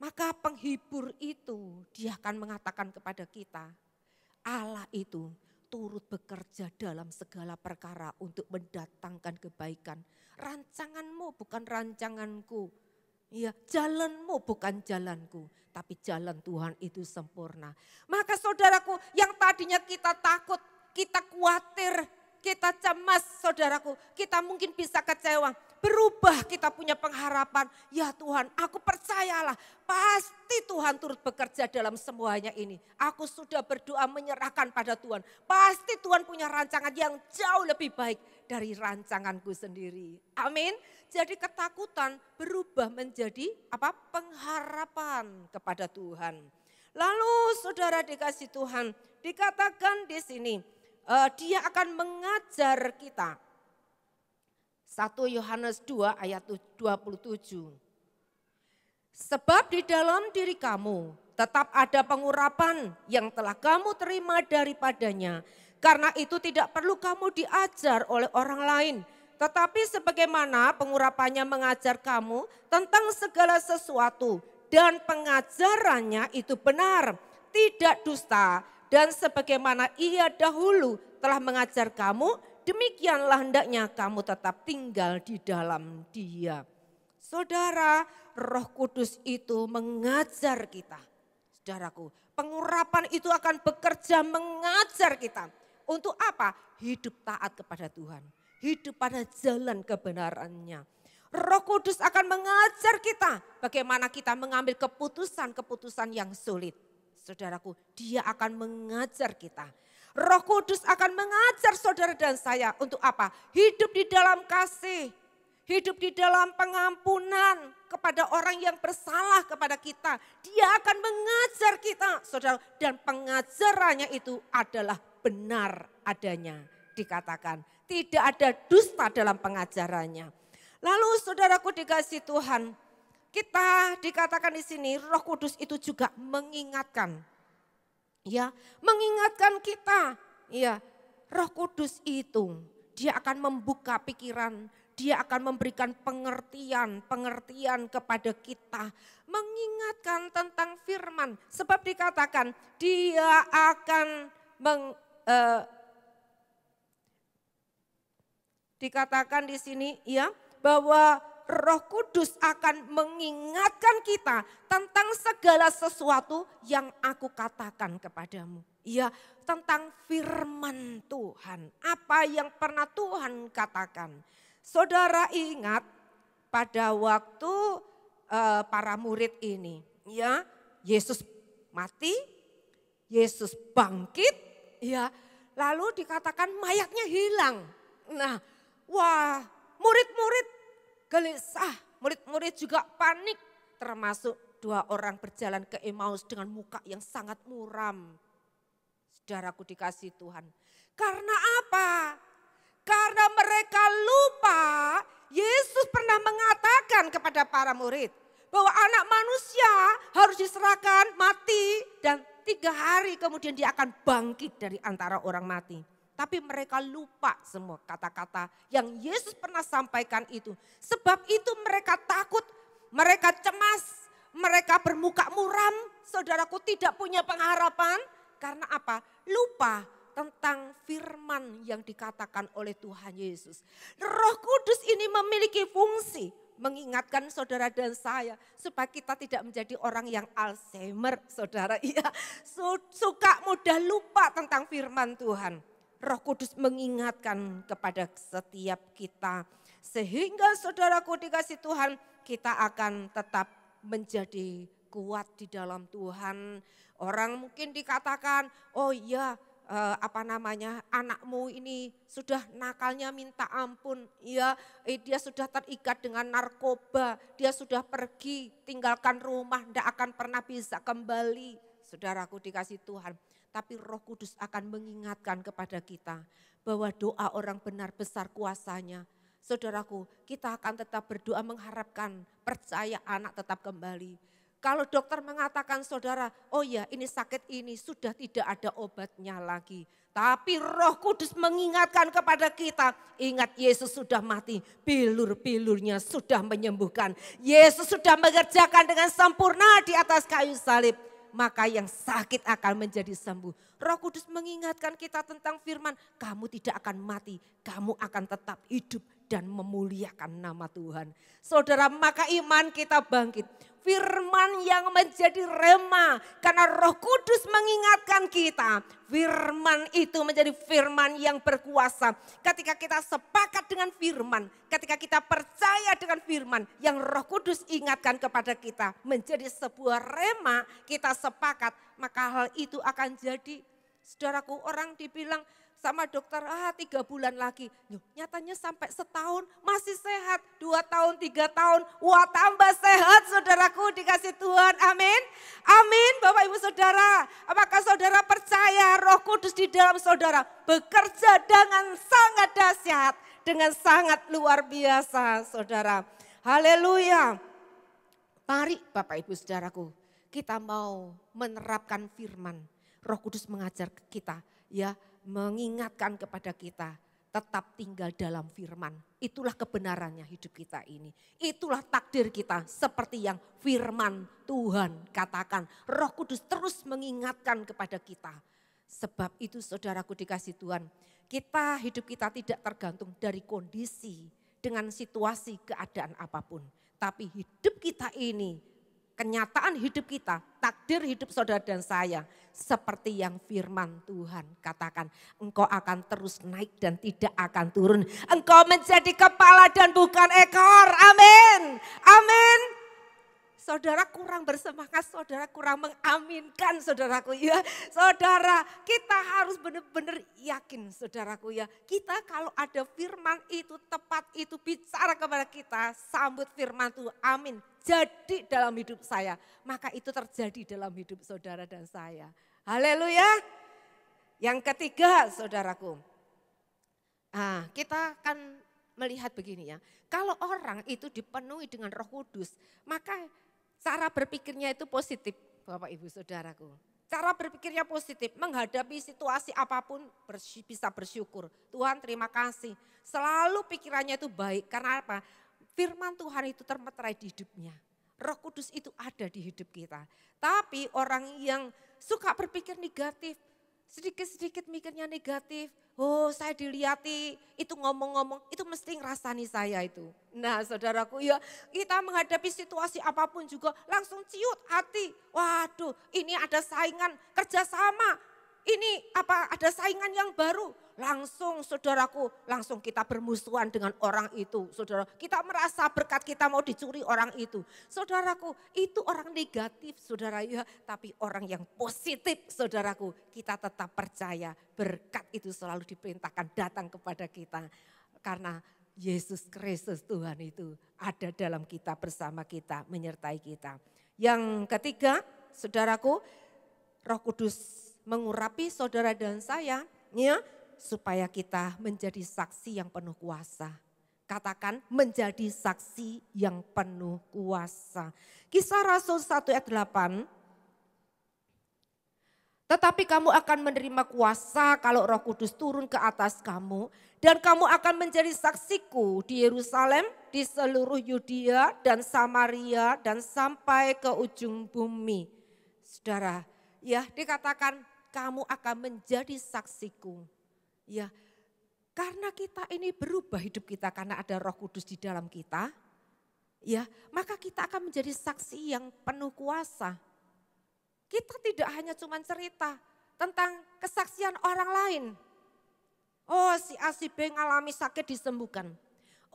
A: Maka penghibur itu dia akan mengatakan kepada kita, Allah itu turut bekerja dalam segala perkara untuk mendatangkan kebaikan. Rancanganmu bukan rancanganku. Ya, jalanmu bukan jalanku, tapi jalan Tuhan itu sempurna. Maka saudaraku, yang tadinya kita takut, kita khawatir, kita cemas, saudaraku, kita mungkin bisa kecewa. Berubah kita punya pengharapan, ya Tuhan aku percayalah pasti Tuhan turut bekerja dalam semuanya ini. Aku sudah berdoa menyerahkan pada Tuhan. Pasti Tuhan punya rancangan yang jauh lebih baik dari rancanganku sendiri. Amin. Jadi ketakutan berubah menjadi pengharapan kepada Tuhan. Lalu saudara dikasih Tuhan, dikatakan di sini dia akan mengajar kita. 1 Yohanes 2 ayat 27. Sebab di dalam diri kamu tetap ada pengurapan yang telah kamu terima daripadanya. Karena itu tidak perlu kamu diajar oleh orang lain. Tetapi sebagaimana pengurapannya mengajar kamu tentang segala sesuatu. Dan pengajarannya itu benar, tidak dusta. Dan sebagaimana ia dahulu telah mengajar kamu, demikianlah hendaknya kamu tetap tinggal di dalam Dia. Saudara, Roh Kudus itu mengajar kita. Saudaraku, pengurapan itu akan bekerja mengajar kita. Untuk apa? Hidup taat kepada Tuhan. Hidup pada jalan kebenarannya. Roh Kudus akan mengajar kita bagaimana kita mengambil keputusan-keputusan yang sulit. Saudaraku, Dia akan mengajar kita. Roh Kudus akan mengajar saudara dan saya untuk apa? Hidup di dalam kasih, hidup di dalam pengampunan kepada orang yang bersalah kepada kita. Dia akan mengajar kita, saudara, dan pengajarannya itu adalah benar adanya. Dikatakan tidak ada dusta dalam pengajarannya. Lalu saudaraku dikasih Tuhan, kita dikatakan di sini Roh Kudus itu juga mengingatkan. Ya, mengingatkan kita. Ya, Roh Kudus itu dia akan membuka pikiran, dia akan memberikan pengertian kepada kita, mengingatkan tentang firman. Sebab dikatakan dia akan dikatakan di sini ya bahwa Roh Kudus akan mengingatkan kita tentang segala sesuatu yang aku katakan kepadamu. Ya, tentang firman Tuhan. Apa yang pernah Tuhan katakan. Saudara ingat pada waktu para murid ini. Ya, Yesus mati, Yesus bangkit. Ya, lalu dikatakan mayatnya hilang. Nah, wah, murid-murid gelisah, murid-murid juga panik, termasuk 2 orang berjalan ke Emmaus dengan muka yang sangat muram. Saudaraku dikasih Tuhan. Karena apa? Karena mereka lupa Yesus pernah mengatakan kepada para murid bahwa anak manusia harus diserahkan mati dan 3 hari kemudian dia akan bangkit dari antara orang mati. Tapi mereka lupa semua kata-kata yang Yesus pernah sampaikan itu. Sebab itu mereka takut, mereka cemas, mereka bermuka muram. Saudaraku tidak punya pengharapan. Karena apa? Lupa tentang firman yang dikatakan oleh Tuhan Yesus. Roh Kudus ini memiliki fungsi mengingatkan saudara dan saya supaya kita tidak menjadi orang yang Alzheimer, saudara. Iya, suka mudah lupa tentang firman Tuhan. Roh Kudus mengingatkan kepada setiap kita sehingga saudaraku dikasih Tuhan, kita akan tetap menjadi kuat di dalam Tuhan. Orang mungkin dikatakan, oh iya, anakmu ini sudah nakalnya minta ampun, ya, dia sudah terikat dengan narkoba, dia sudah pergi tinggalkan rumah, tidak akan pernah bisa kembali. Saudaraku dikasih Tuhan, tapi Roh Kudus akan mengingatkan kepada kita bahwa doa orang benar besar kuasanya. Saudaraku, kita akan tetap berdoa mengharapkan, percaya anak tetap kembali. Kalau dokter mengatakan saudara, oh ya ini sakit ini sudah tidak ada obatnya lagi. Tapi Roh Kudus mengingatkan kepada kita, ingat Yesus sudah mati, bilur-bilurnya sudah menyembuhkan. Yesus sudah mengerjakan dengan sempurna di atas kayu salib. Maka yang sakit akan menjadi sembuh. Roh Kudus mengingatkan kita tentang firman, kamu tidak akan mati, kamu akan tetap hidup dan memuliakan nama Tuhan. Saudara, maka iman kita bangkit. Firman yang menjadi rema karena Roh Kudus mengingatkan kita. Firman itu menjadi firman yang berkuasa. Ketika kita sepakat dengan firman, ketika kita percaya dengan firman yang Roh Kudus ingatkan kepada kita menjadi sebuah rema, kita sepakat, maka hal itu akan jadi. Saudaraku, orang dibilang sama dokter, 3 bulan lagi. Nyatanya sampai setahun masih sehat. 2 tahun, 3 tahun, wah tambah sehat saudaraku dikasih Tuhan. Amin. Amin Bapak Ibu Saudara. Apakah saudara percaya Roh Kudus di dalam saudara bekerja dengan sangat dahsyat. Dengan sangat luar biasa saudara. Haleluya. Mari Bapak Ibu Saudaraku, kita mau menerapkan firman. Roh Kudus mengajar kita, ya, mengingatkan kepada kita tetap tinggal dalam firman. Itulah kebenarannya hidup kita ini. Itulah takdir kita seperti yang firman Tuhan katakan. Roh Kudus terus mengingatkan kepada kita. Sebab itu saudaraku dikasih Tuhan, hidup kita tidak tergantung dari kondisi dengan situasi keadaan apapun. Tapi hidup kita ini, kenyataan hidup kita, takdir hidup saudara dan saya. Seperti yang firman Tuhan katakan, engkau akan terus naik dan tidak akan turun. Engkau menjadi kepala dan bukan ekor. Amin. Amin. Saudara kurang bersemangat, saudara kurang mengaminkan saudaraku ya. Saudara, kita harus benar-benar yakin saudaraku ya. Kita kalau ada firman itu tepat, itu bicara kepada kita, sambut firman Tuhan. Amin. Jadi dalam hidup saya, maka itu terjadi dalam hidup saudara dan saya. Haleluya. Yang ketiga saudaraku, kita akan melihat begini ya. Kalau orang itu dipenuhi dengan Roh Kudus, maka cara berpikirnya itu positif Bapak Ibu Saudaraku. Cara berpikirnya positif, menghadapi situasi apapun bisa bersyukur. Tuhan terima kasih, selalu pikirannya itu baik. Karena apa? Firman Tuhan itu termeterai di hidupnya. Roh Kudus itu ada di hidup kita. Tapi orang yang suka berpikir negatif, sedikit-sedikit mikirnya negatif. Oh saya diliati, itu ngomong-ngomong, itu mesti ngerasani saya itu. Nah saudaraku ya, kita menghadapi situasi apapun juga langsung ciut hati. Waduh ini ada saingan kerjasama, ini ada saingan yang baru. Langsung saudaraku, langsung kita bermusuhan dengan orang itu. Saudara, kita merasa berkat kita mau dicuri orang itu. Saudaraku, itu orang negatif saudara ya. Tapi orang yang positif saudaraku, kita tetap percaya berkat itu selalu diperintahkan datang kepada kita. Karena Yesus Kristus Tuhan itu ada dalam kita, bersama kita, menyertai kita. Yang ketiga, saudaraku, Roh Kudus mengurapi saudara dan saya ya, supaya kita menjadi saksi yang penuh kuasa. Katakan menjadi saksi yang penuh kuasa. Kisah Rasul 1 ayat 8. Tetapi kamu akan menerima kuasa kalau Roh Kudus turun ke atas kamu. Dan kamu akan menjadi saksiku di Yerusalem, di seluruh Yudea dan Samaria dan sampai ke ujung bumi. Saudara, ya dikatakan kamu akan menjadi saksiku. Ya, karena kita ini berubah hidup kita karena ada Roh Kudus di dalam kita. Ya, maka kita akan menjadi saksi yang penuh kuasa. Kita tidak hanya cuma cerita tentang kesaksian orang lain. Oh, si A si B ngalami sakit disembuhkan.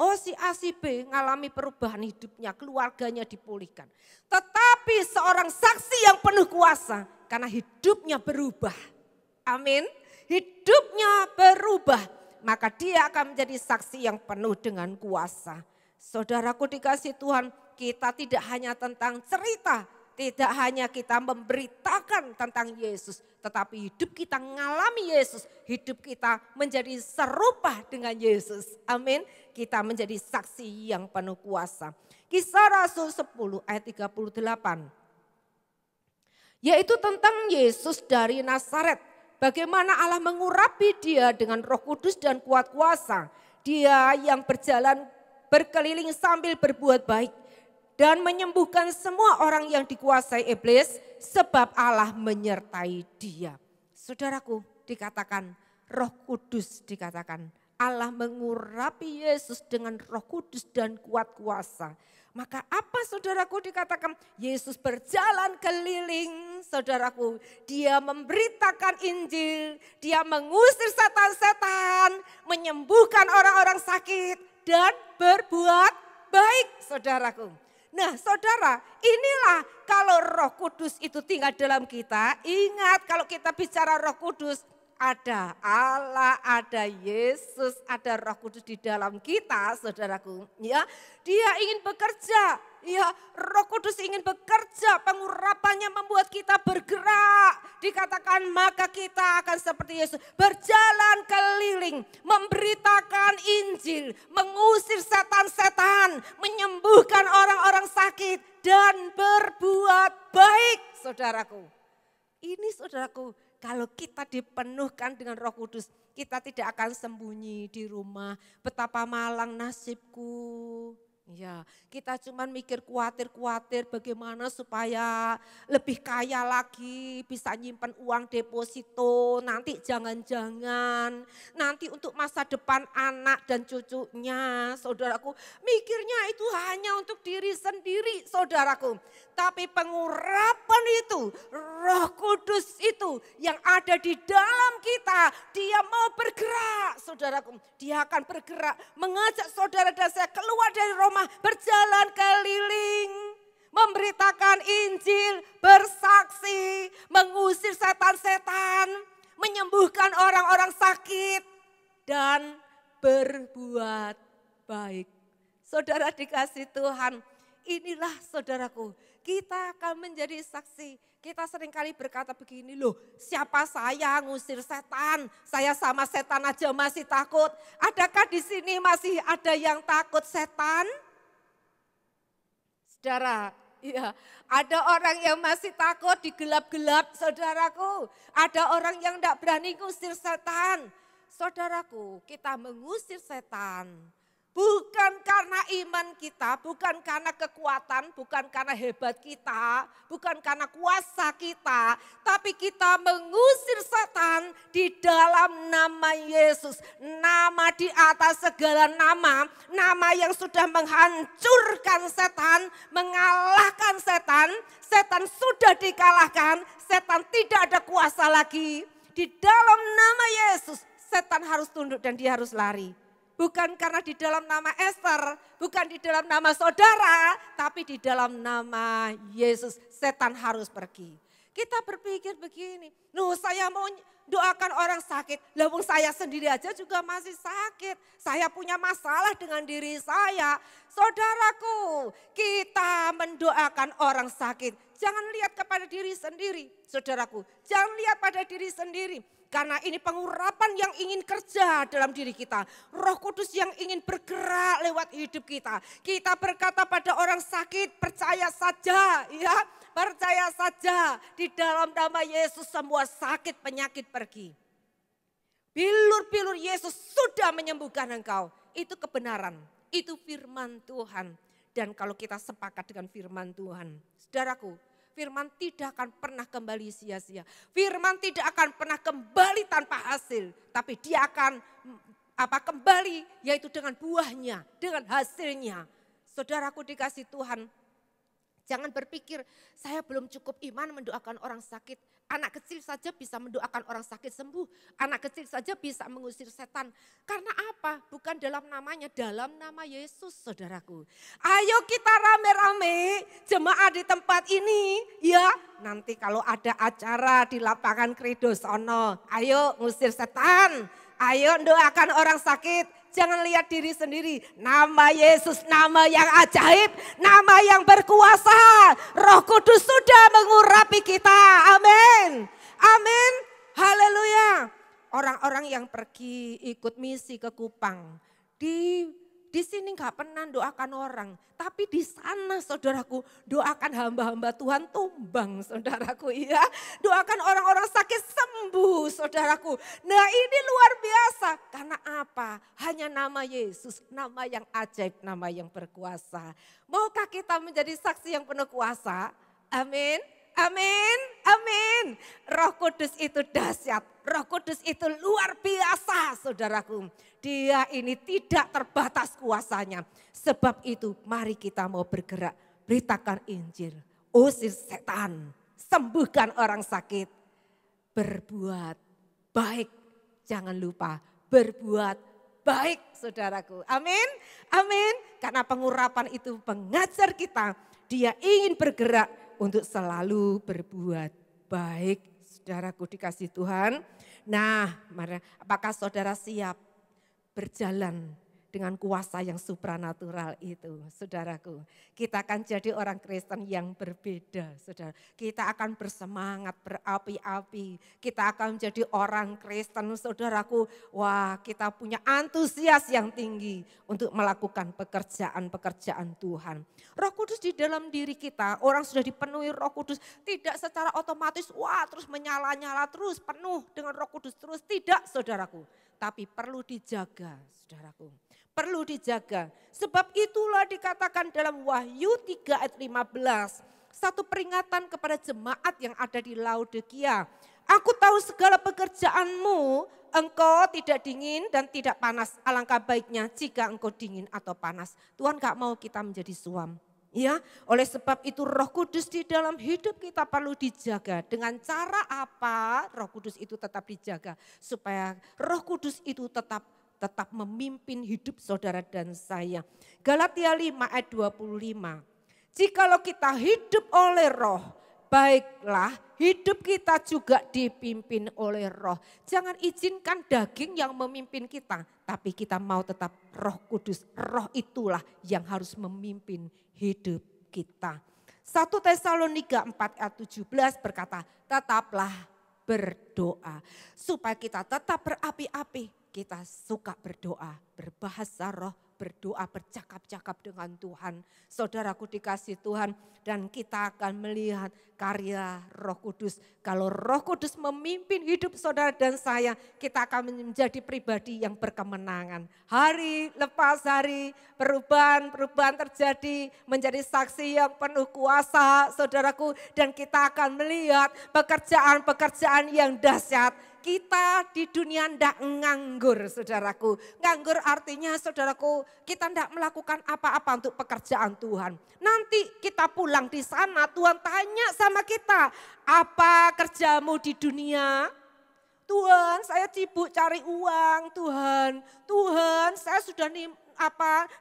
A: Oh, si A si B ngalami perubahan hidupnya, keluarganya dipulihkan. Tetapi seorang saksi yang penuh kuasa karena hidupnya berubah. Amin. Hidupnya berubah, maka dia akan menjadi saksi yang penuh dengan kuasa. Saudaraku dikasih Tuhan, kita tidak hanya tentang cerita, tidak hanya kita memberitakan tentang Yesus, tetapi hidup kita mengalami Yesus, hidup kita menjadi serupa dengan Yesus. Amin. Kita menjadi saksi yang penuh kuasa. Kisah Rasul 10 ayat 38. Yaitu tentang Yesus dari Nazaret. Bagaimana Allah mengurapi dia dengan Roh Kudus dan kuat kuasa. Dia yang berjalan berkeliling sambil berbuat baik dan menyembuhkan semua orang yang dikuasai iblis sebab Allah menyertai dia. Saudaraku, dikatakan Roh Kudus, dikatakan Allah mengurapi Yesus dengan Roh Kudus dan kuat kuasa. Maka apa saudaraku dikatakan Yesus berjalan keliling saudaraku. Dia memberitakan Injil, dia mengusir setan-setan, menyembuhkan orang-orang sakit dan berbuat baik saudaraku. Nah saudara, inilah kalau Roh Kudus itu tinggal dalam kita. Ingat kalau kita bicara Roh Kudus, ada Allah, ada Yesus, ada Roh Kudus di dalam kita saudaraku. Ya, dia ingin bekerja. Ya, Roh Kudus ingin bekerja, pengurapannya membuat kita bergerak. Dikatakan maka kita akan seperti Yesus, berjalan keliling, memberitakan Injil, mengusir setan-setan, menyembuhkan orang-orang sakit dan berbuat baik, saudaraku. Ini saudaraku, kalau kita dipenuhkan dengan Roh Kudus, kita tidak akan sembunyi di rumah. Betapa malang nasibku. Ya, kita cuma mikir khawatir bagaimana supaya lebih kaya lagi, bisa nyimpan uang deposito, nanti jangan-jangan, nanti untuk masa depan anak dan cucunya, saudaraku. Mikirnya itu hanya untuk diri sendiri, saudaraku. Tapi pengurapan itu, Roh Kudus itu yang ada di dalam kita, dia mau bergerak, saudaraku. Dia akan bergerak, mengajak saudara dan saya keluar dari rumah, berjalan keliling, memberitakan Injil, bersaksi, mengusir setan-setan, menyembuhkan orang-orang sakit, dan berbuat baik. Saudara dikasih Tuhan, inilah saudaraku, kita akan menjadi saksi. Kita seringkali berkata begini, loh siapa saya ngusir setan, saya sama setan aja masih takut. Adakah di sini masih ada yang takut setan? Saudara, ya, ada orang yang masih takut di gelap-gelap, saudaraku. Ada orang yang tidak berani ngusir setan. Saudaraku, kita mengusir setan bukan karena iman kita, bukan karena kekuatan, bukan karena hebat kita, bukan karena kuasa kita, tapi kita mengusir setan di dalam nama Yesus. Nama di atas segala nama, nama yang sudah menghancurkan setan, mengalahkan setan. Setan sudah dikalahkan, setan tidak ada kuasa lagi. Di dalam nama Yesus, setan harus tunduk dan dia harus lari. Bukan karena di dalam nama Esther, bukan di dalam nama saudara, tapi di dalam nama Yesus setan harus pergi. Kita berpikir begini, loh saya mau doakan orang sakit, lawung saya sendiri aja juga masih sakit. Saya punya masalah dengan diri saya. Saudaraku, kita mendoakan orang sakit. Jangan lihat kepada diri sendiri, saudaraku. Jangan lihat pada diri sendiri. Karena ini pengurapan yang ingin kerja dalam diri kita. Roh Kudus yang ingin bergerak lewat hidup kita. Kita berkata pada orang sakit, percaya saja ya. Percaya saja di dalam nama Yesus semua sakit penyakit pergi. Bilur-bilur Yesus sudah menyembuhkan engkau. Itu kebenaran, itu firman Tuhan. Dan kalau kita sepakat dengan firman Tuhan, saudaraku, firman tidak akan pernah kembali sia-sia. Firman tidak akan pernah kembali tanpa hasil. Tapi dia akan kembali yaitu dengan buahnya, dengan hasilnya. Saudaraku dikasih Tuhan, jangan berpikir saya belum cukup iman mendoakan orang sakit. Anak kecil saja bisa mendoakan orang sakit sembuh. Anak kecil saja bisa mengusir setan. Karena apa? Bukan dalam namanya, dalam nama Yesus saudaraku. Ayo kita rame-rame jemaat di tempat ini ya. Nanti kalau ada acara di lapangan Kredo sono, ayo ngusir setan. Ayo doakan orang sakit. Jangan lihat diri sendiri. Nama Yesus, nama yang ajaib, nama yang berkuasa. Roh Kudus sudah mengurapi kita. Amin. Amin. Haleluya. Orang-orang yang pergi ikut misi ke Kupang. Di sini gak pernah doakan orang. Tapi di sana saudaraku doakan hamba-hamba Tuhan tumbang saudaraku ya. Doakan orang-orang sakit sembuh saudaraku. Nah ini luar biasa. Karena apa? Hanya nama Yesus, nama yang ajaib, nama yang berkuasa. Maukah kita menjadi saksi yang penuh kuasa? Amin. Amin, amin. Roh Kudus itu dahsyat, Roh Kudus itu luar biasa saudaraku. Dia ini tidak terbatas kuasanya. Sebab itu mari kita mau bergerak, beritakan Injil, usir setan, sembuhkan orang sakit. Berbuat baik, jangan lupa berbuat baik saudaraku. Amin, amin. Karena pengurapan itu mengajar kita, dia ingin bergerak untuk selalu berbuat baik. Saudaraku dikasih Tuhan. Nah, apakah saudara siap berjalan dengan kuasa yang supranatural itu, saudaraku? Kita akan jadi orang Kristen yang berbeda, saudara. Kita akan bersemangat, berapi-api. Kita akan menjadi orang Kristen, saudaraku. Wah, kita punya antusias yang tinggi untuk melakukan pekerjaan-pekerjaan Tuhan. Roh Kudus di dalam diri kita, orang sudah dipenuhi Roh Kudus, tidak secara otomatis, wah terus menyala-nyala terus, penuh dengan Roh Kudus terus. Tidak, saudaraku. Tapi perlu dijaga, saudaraku. Perlu dijaga. Sebab itulah dikatakan dalam Wahyu 3 ayat 15. Satu peringatan kepada jemaat yang ada di Laodikia. Aku tahu segala pekerjaanmu, engkau tidak dingin dan tidak panas. Alangkah baiknya jika engkau dingin atau panas. Tuhan gak mau kita menjadi suam. Ya, oleh sebab itu Roh Kudus di dalam hidup kita perlu dijaga. Dengan cara apa Roh Kudus itu tetap dijaga? Supaya Roh Kudus itu tetap memimpin hidup saudara dan saya. Galatia 5 ayat 25. Jikalau kita hidup oleh Roh, baiklah hidup kita juga dipimpin oleh Roh. Jangan izinkan daging yang memimpin kita, tapi kita mau tetap Roh Kudus. Roh itulah yang harus memimpin hidup kita. 1 Tesalonika 4 ayat 17 berkata, tetaplah berdoa. Supaya kita tetap berapi-api, kita suka berdoa, berbahasa roh, berdoa, bercakap-cakap dengan Tuhan. Saudaraku dikasih Tuhan, dan kita akan melihat karya Roh Kudus. Kalau Roh Kudus memimpin hidup saudara dan saya, kita akan menjadi pribadi yang berkemenangan. Hari lepas hari, perubahan terjadi, menjadi saksi yang penuh kuasa saudaraku. Dan kita akan melihat pekerjaan-pekerjaan yang dahsyat. Kita di dunia tidak nganggur saudaraku. Nganggur artinya saudaraku kita tidak melakukan apa-apa untuk pekerjaan Tuhan. Nanti kita pulang di sana Tuhan tanya sama kita. Apa kerjamu di dunia? Tuhan saya sibuk cari uang Tuhan. Tuhan saya sudah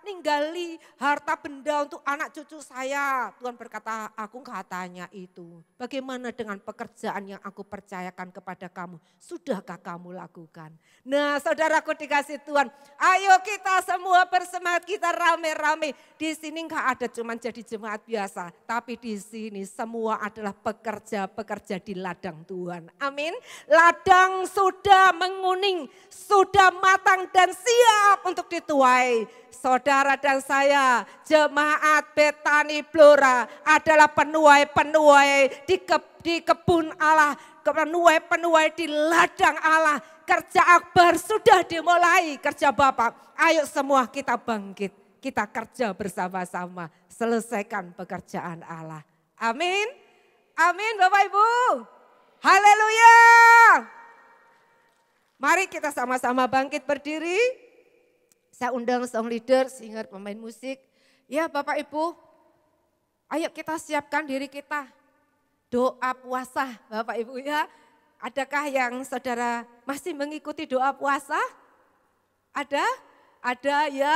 A: ninggali harta benda untuk anak cucu saya. Tuhan berkata, aku nggak tanya itu. Bagaimana dengan pekerjaan yang aku percayakan kepada kamu? Sudahkah kamu lakukan? Nah, saudaraku dikasih Tuhan, ayo kita semua bersemangat, kita rame-rame. Di sini nggak ada cuma jadi jemaat biasa, tapi di sini semua adalah pekerja-pekerja di ladang Tuhan. Amin. Ladang sudah menguning, sudah matang dan siap untuk dituai. Saudara dan saya, jemaat Betani Blora adalah penuai-penuai di kebun Allah, penuai-penuai di ladang Allah. Kerja akbar sudah dimulai, kerja Bapak. Ayo semua kita bangkit, kita kerja bersama-sama, selesaikan pekerjaan Allah. Amin. Amin Bapak Ibu. Haleluya. Mari kita sama-sama bangkit berdiri. Saya undang song leader, singer, pemain musik. Ya Bapak Ibu, ayo kita siapkan diri kita. Doa puasa Bapak Ibu ya. Adakah yang saudara masih mengikuti doa puasa? Ada? Ada ya?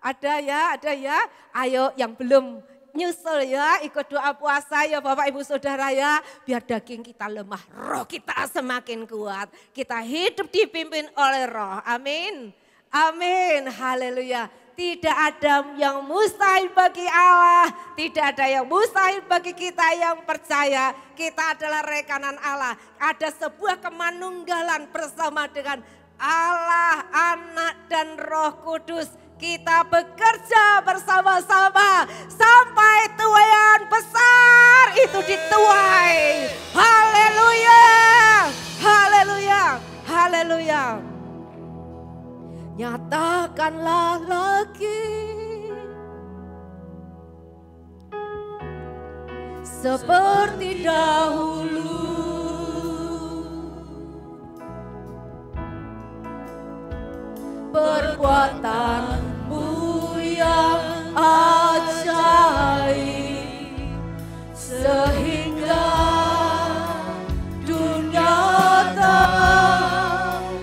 A: Ada ya? Ada ya? Ayo yang belum nyusul ya, ikut doa puasa ya Bapak Ibu Saudara ya. Biar daging kita lemah, roh kita semakin kuat. Kita hidup dipimpin oleh roh, amin. Amin, haleluya. Tidak ada yang mustahil bagi Allah, tidak ada yang mustahil bagi kita yang percaya. Kita adalah rekanan Allah. Ada sebuah kemanunggalan bersama dengan Allah, Anak dan Roh Kudus. Kita bekerja bersama-sama sampai tuaian besar itu dituai. Haleluya, haleluya, haleluya. Nyatakanlah lagi seperti dahulu, perbuatanmu yang ajaib sehingga dunia tahu.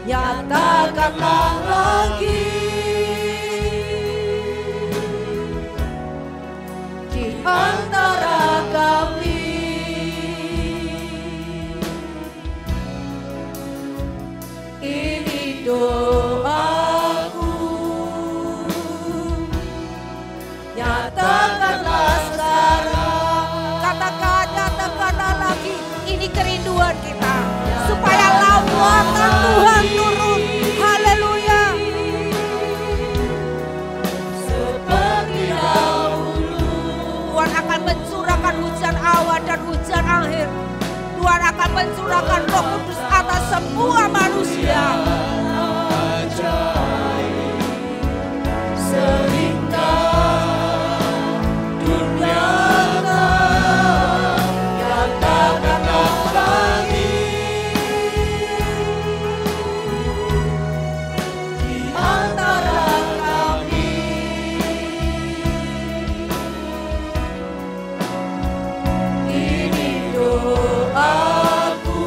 A: Nyatakanlah lagi di antara kami, ini doaku. Nyatakanlah sekarang, nyatakanlah lagi, ini kerinduan kita supaya lawatan Tuhan turun. Haleluya. Seperti dahulu, Tuhan akan mencurahkan hujan awal dan hujan akhir. Tuhan akan mencurahkan Roh Kudus atas semua manusia. Sehingga dunia nyatakanlah lagi di antara kami, ini doaku.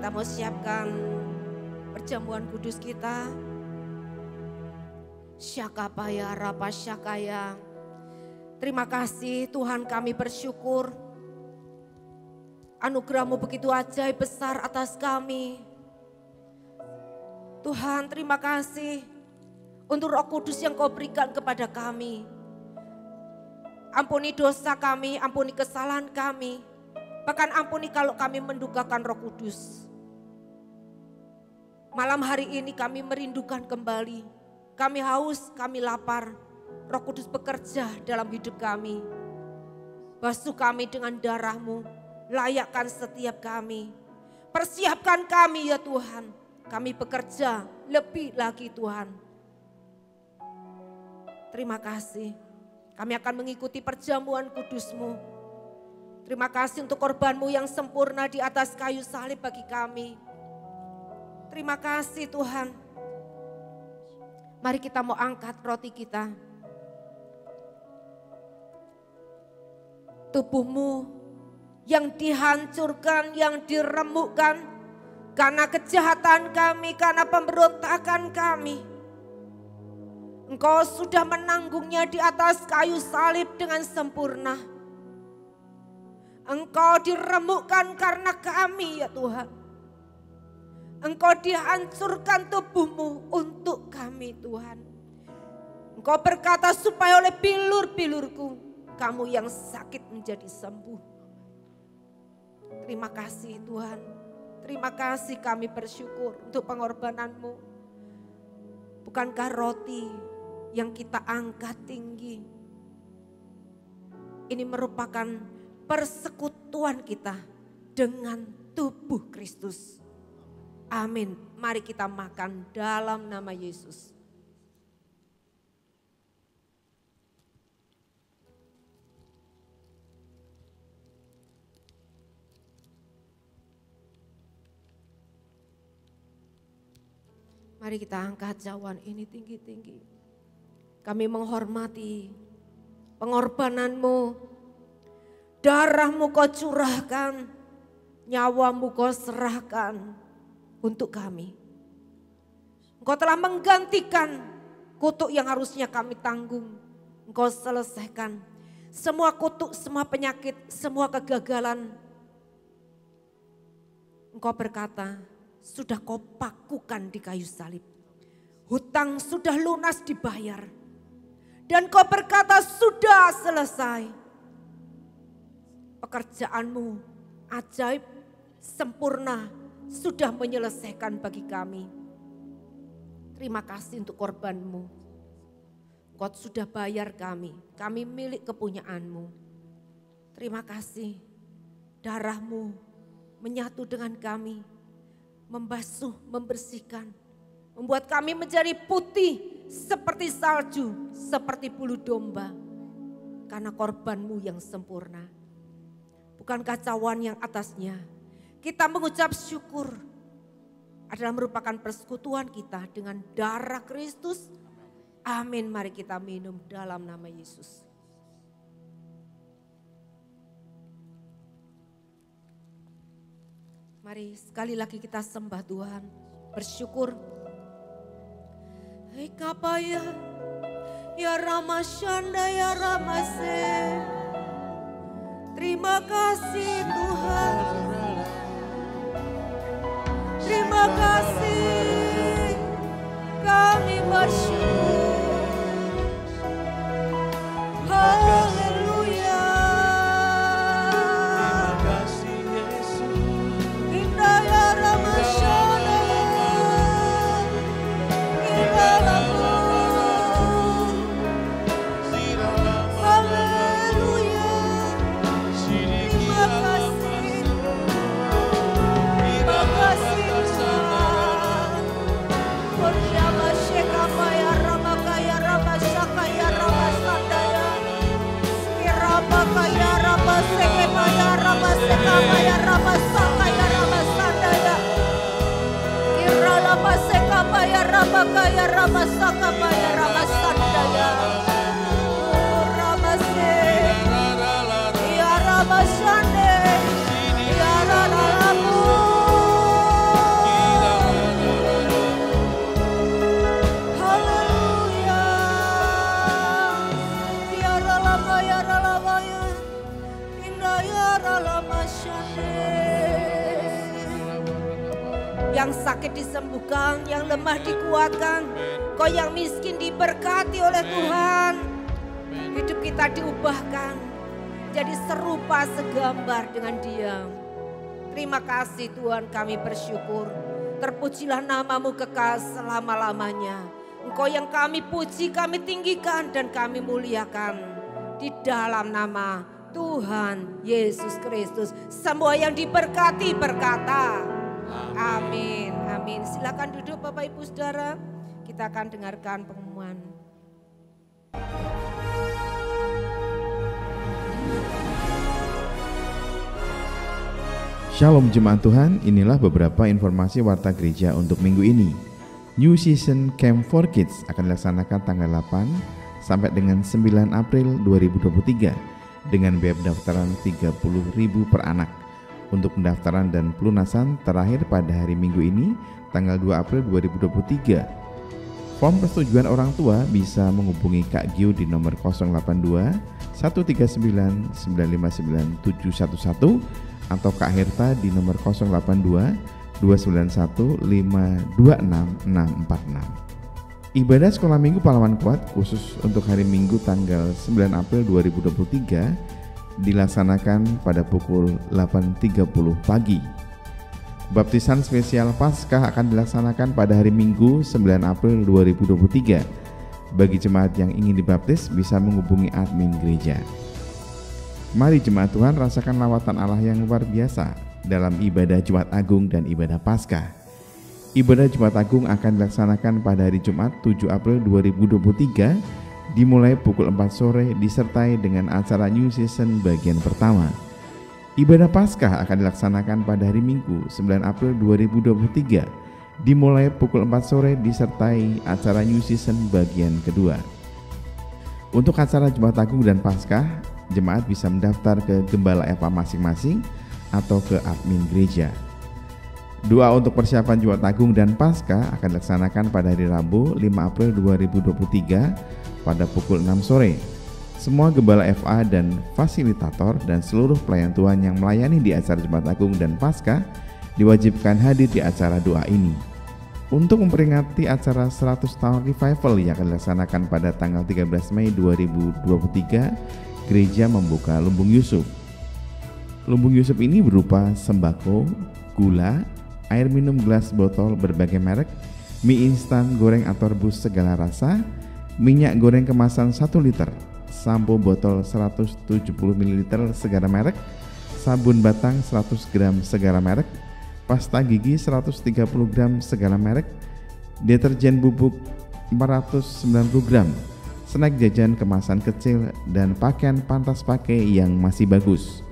A: kita mau siapkan perjamuan kudus kita. Syakapaya rapa syakaya. Terima kasih Tuhan, kami bersyukur. Anugerah-Mu begitu ajaib besar atas kami. Tuhan, terima kasih untuk Roh Kudus yang Kau berikan kepada kami. Ampuni dosa kami, ampuni kesalahan kami. Bahkan ampuni kalau kami mendukakan Roh Kudus. Malam hari ini kami merindukan kembali. Kami haus, kami lapar. Roh Kudus bekerja dalam hidup kami. Basuh kami dengan darah-Mu. Layakkan setiap kami. Persiapkan kami ya Tuhan. Kami bekerja lebih lagi Tuhan. Terima kasih. Kami akan mengikuti perjamuan kudus-Mu. Terima kasih untuk korban-Mu yang sempurna di atas kayu salib bagi kami. Terima kasih Tuhan. Mari kita mau angkat roti kita. Tubuh-Mu yang dihancurkan, yang diremukkan karena kejahatan kami, karena pemberontakan kami. Engkau sudah menanggungnya di atas kayu salib dengan sempurna. Engkau diremukkan karena kami ya Tuhan. Engkau dihancurkan tubuh-Mu untuk kami Tuhan. Engkau berkata supaya oleh bilur-bilurku kamu yang sakit menjadi sembuh. Terima kasih Tuhan. Terima kasih, kami bersyukur untuk pengorbanan-Mu. Bukankah roti yang kita angkat tinggi ini merupakan persekutuan kita dengan tubuh Kristus. Amin. Mari kita makan dalam nama Yesus. Mari kita angkat cawan ini tinggi-tinggi. Kami menghormati pengorbanan-Mu. Darah-Mu Kau curahkan, nyawa-Mu Kau serahkan untuk kami. Engkau telah menggantikan kutuk yang harusnya kami tanggung. Engkau selesaikan semua kutuk, semua penyakit, semua kegagalan. Engkau berkata, sudah Kau pakukan di kayu salib. Hutang sudah lunas dibayar. Dan Kau berkata sudah selesai. Pekerjaan-Mu ajaib, sempurna, sudah menyelesaikan bagi kami. Terima kasih untuk korban-Mu. Kau sudah bayar kami milik kepunyaan-Mu. Terima kasih, darah-Mu menyatu dengan kami, membasuh, membersihkan, membuat kami menjadi putih seperti salju, seperti bulu domba. Karena korban-Mu yang sempurna. Bukankah cawan yang atasnya kita mengucap syukur adalah merupakan persekutuan kita dengan darah Kristus. Amin. Mari kita minum dalam nama Yesus. Mari sekali lagi kita sembah Tuhan, bersyukur. Hei kapaya, ya Ramashanda, ya Ramase. Terima kasih Tuhan. Terima kasih, kami bersyukur. Haleluya.
E: Terima kasih Yesus.
A: Indah ya Ramashana, Kiralamu. Haleluya. Terima kasih. Terima kasih Tuhan. Bersama Shekapaya Ramakaya Ramashakaya Ramasandaya. Kirabakaya Ramasekepaya Ramasekapaya Ramasakaya Ramasandaya. Kiralabasekapaya Ramakaya Ramasakapaya Ramasandaya. Oh Ramase, ya Ramasande, ya Ralamu. Yang sakit disembuhkan, yang lemah dikuatkan. Kau yang miskin diberkati oleh Tuhan. Hidup kita diubahkan jadi serupa segambar dengan Dia. Terima kasih Tuhan, kami bersyukur. Terpujilah namamu kekal selama-lamanya. Engkau yang kami puji, kami tinggikan dan kami muliakan. Di dalam nama Tuhan Yesus Kristus. Semua yang diberkati berkata amin. Amin. Silakan duduk Bapak Ibu Saudara. Kita akan dengarkan pengumuman.
F: Shalom Jemaat Tuhan, inilah beberapa informasi warta gereja untuk minggu ini. New Season Camp for Kids akan dilaksanakan tanggal 8 sampai dengan 9 April 2023 dengan biaya pendaftaran 30.000 per anak. Untuk pendaftaran dan pelunasan terakhir pada hari Minggu ini tanggal 2 April 2023. Form persetujuan orang tua bisa menghubungi Kak Gio di nomor 082 139 959 711 atau Kak Herta di nomor 082 291 526 646. Ibadah sekolah minggu pahlawan kuat khusus untuk hari Minggu tanggal 9 April 2023 dilaksanakan pada pukul 8.30 pagi. Baptisan spesial Paskah akan dilaksanakan pada hari Minggu 9 April 2023. Bagi jemaat yang ingin dibaptis bisa menghubungi admin gereja. Mari jemaat Tuhan rasakan lawatan Allah yang luar biasa dalam ibadah Jumat Agung dan ibadah Paskah. Ibadah Jumat Agung akan dilaksanakan pada hari Jumat 7 April 2023 dimulai pukul 4 sore disertai dengan acara New Season bagian pertama. Ibadah Paskah akan dilaksanakan pada hari Minggu 9 April 2023 dimulai pukul 4 sore disertai acara New Season bagian kedua. Untuk acara Jumat Agung dan Paskah, jemaat bisa mendaftar ke Gembala FA masing-masing atau ke admin gereja. Doa untuk persiapan Jumat Agung dan Paskah akan dilaksanakan pada hari Rabu 5 April 2023 pada pukul 6 sore. Semua Gembala FA dan fasilitator dan seluruh pelayan Tuhan yang melayani di acara Jumat Agung dan Paskah diwajibkan hadir di acara doa ini. Untuk memperingati acara 100 tahun revival yang akan dilaksanakan pada tanggal 13 Mei 2023, gereja membuka Lumbung Yusuf. Lumbung Yusuf ini berupa sembako, gula, air minum gelas botol berbagai merek, mie instan goreng atau rebus segala rasa, minyak goreng kemasan 1 liter, sampo botol 170 ml segala merek, sabun batang 100 gram segala merek, pasta gigi 130 gram segala merek, deterjen bubuk 490 gram, snack jajan kemasan kecil, dan pakaian pantas pakai yang masih bagus.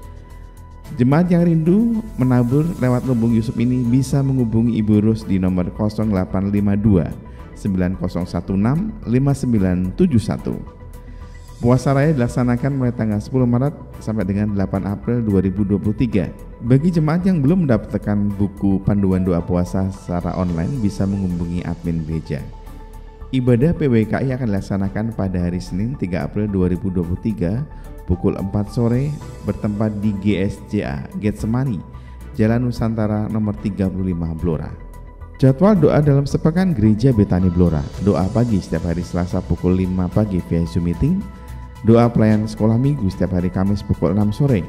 F: Jemaat yang rindu menabur lewat Lumbung Yusuf ini bisa menghubungi Ibu Rus di nomor 0852 9016 5971. Puasa Raya dilaksanakan mulai tanggal 10 Maret sampai dengan 8 April 2023. Bagi jemaat yang belum mendapatkan buku panduan doa puasa secara online bisa menghubungi admin gereja. Ibadah PWKI akan dilaksanakan pada hari Senin 3 April 2023 pukul 4 sore bertempat di GSJA Getsemani, Jalan Nusantara nomor 35 Blora. Jadwal doa dalam sepekan Gereja Betani Blora. Doa pagi setiap hari Selasa pukul 5 pagi via Zoom meeting. Doa pelayan sekolah minggu setiap hari Kamis pukul 6 sore.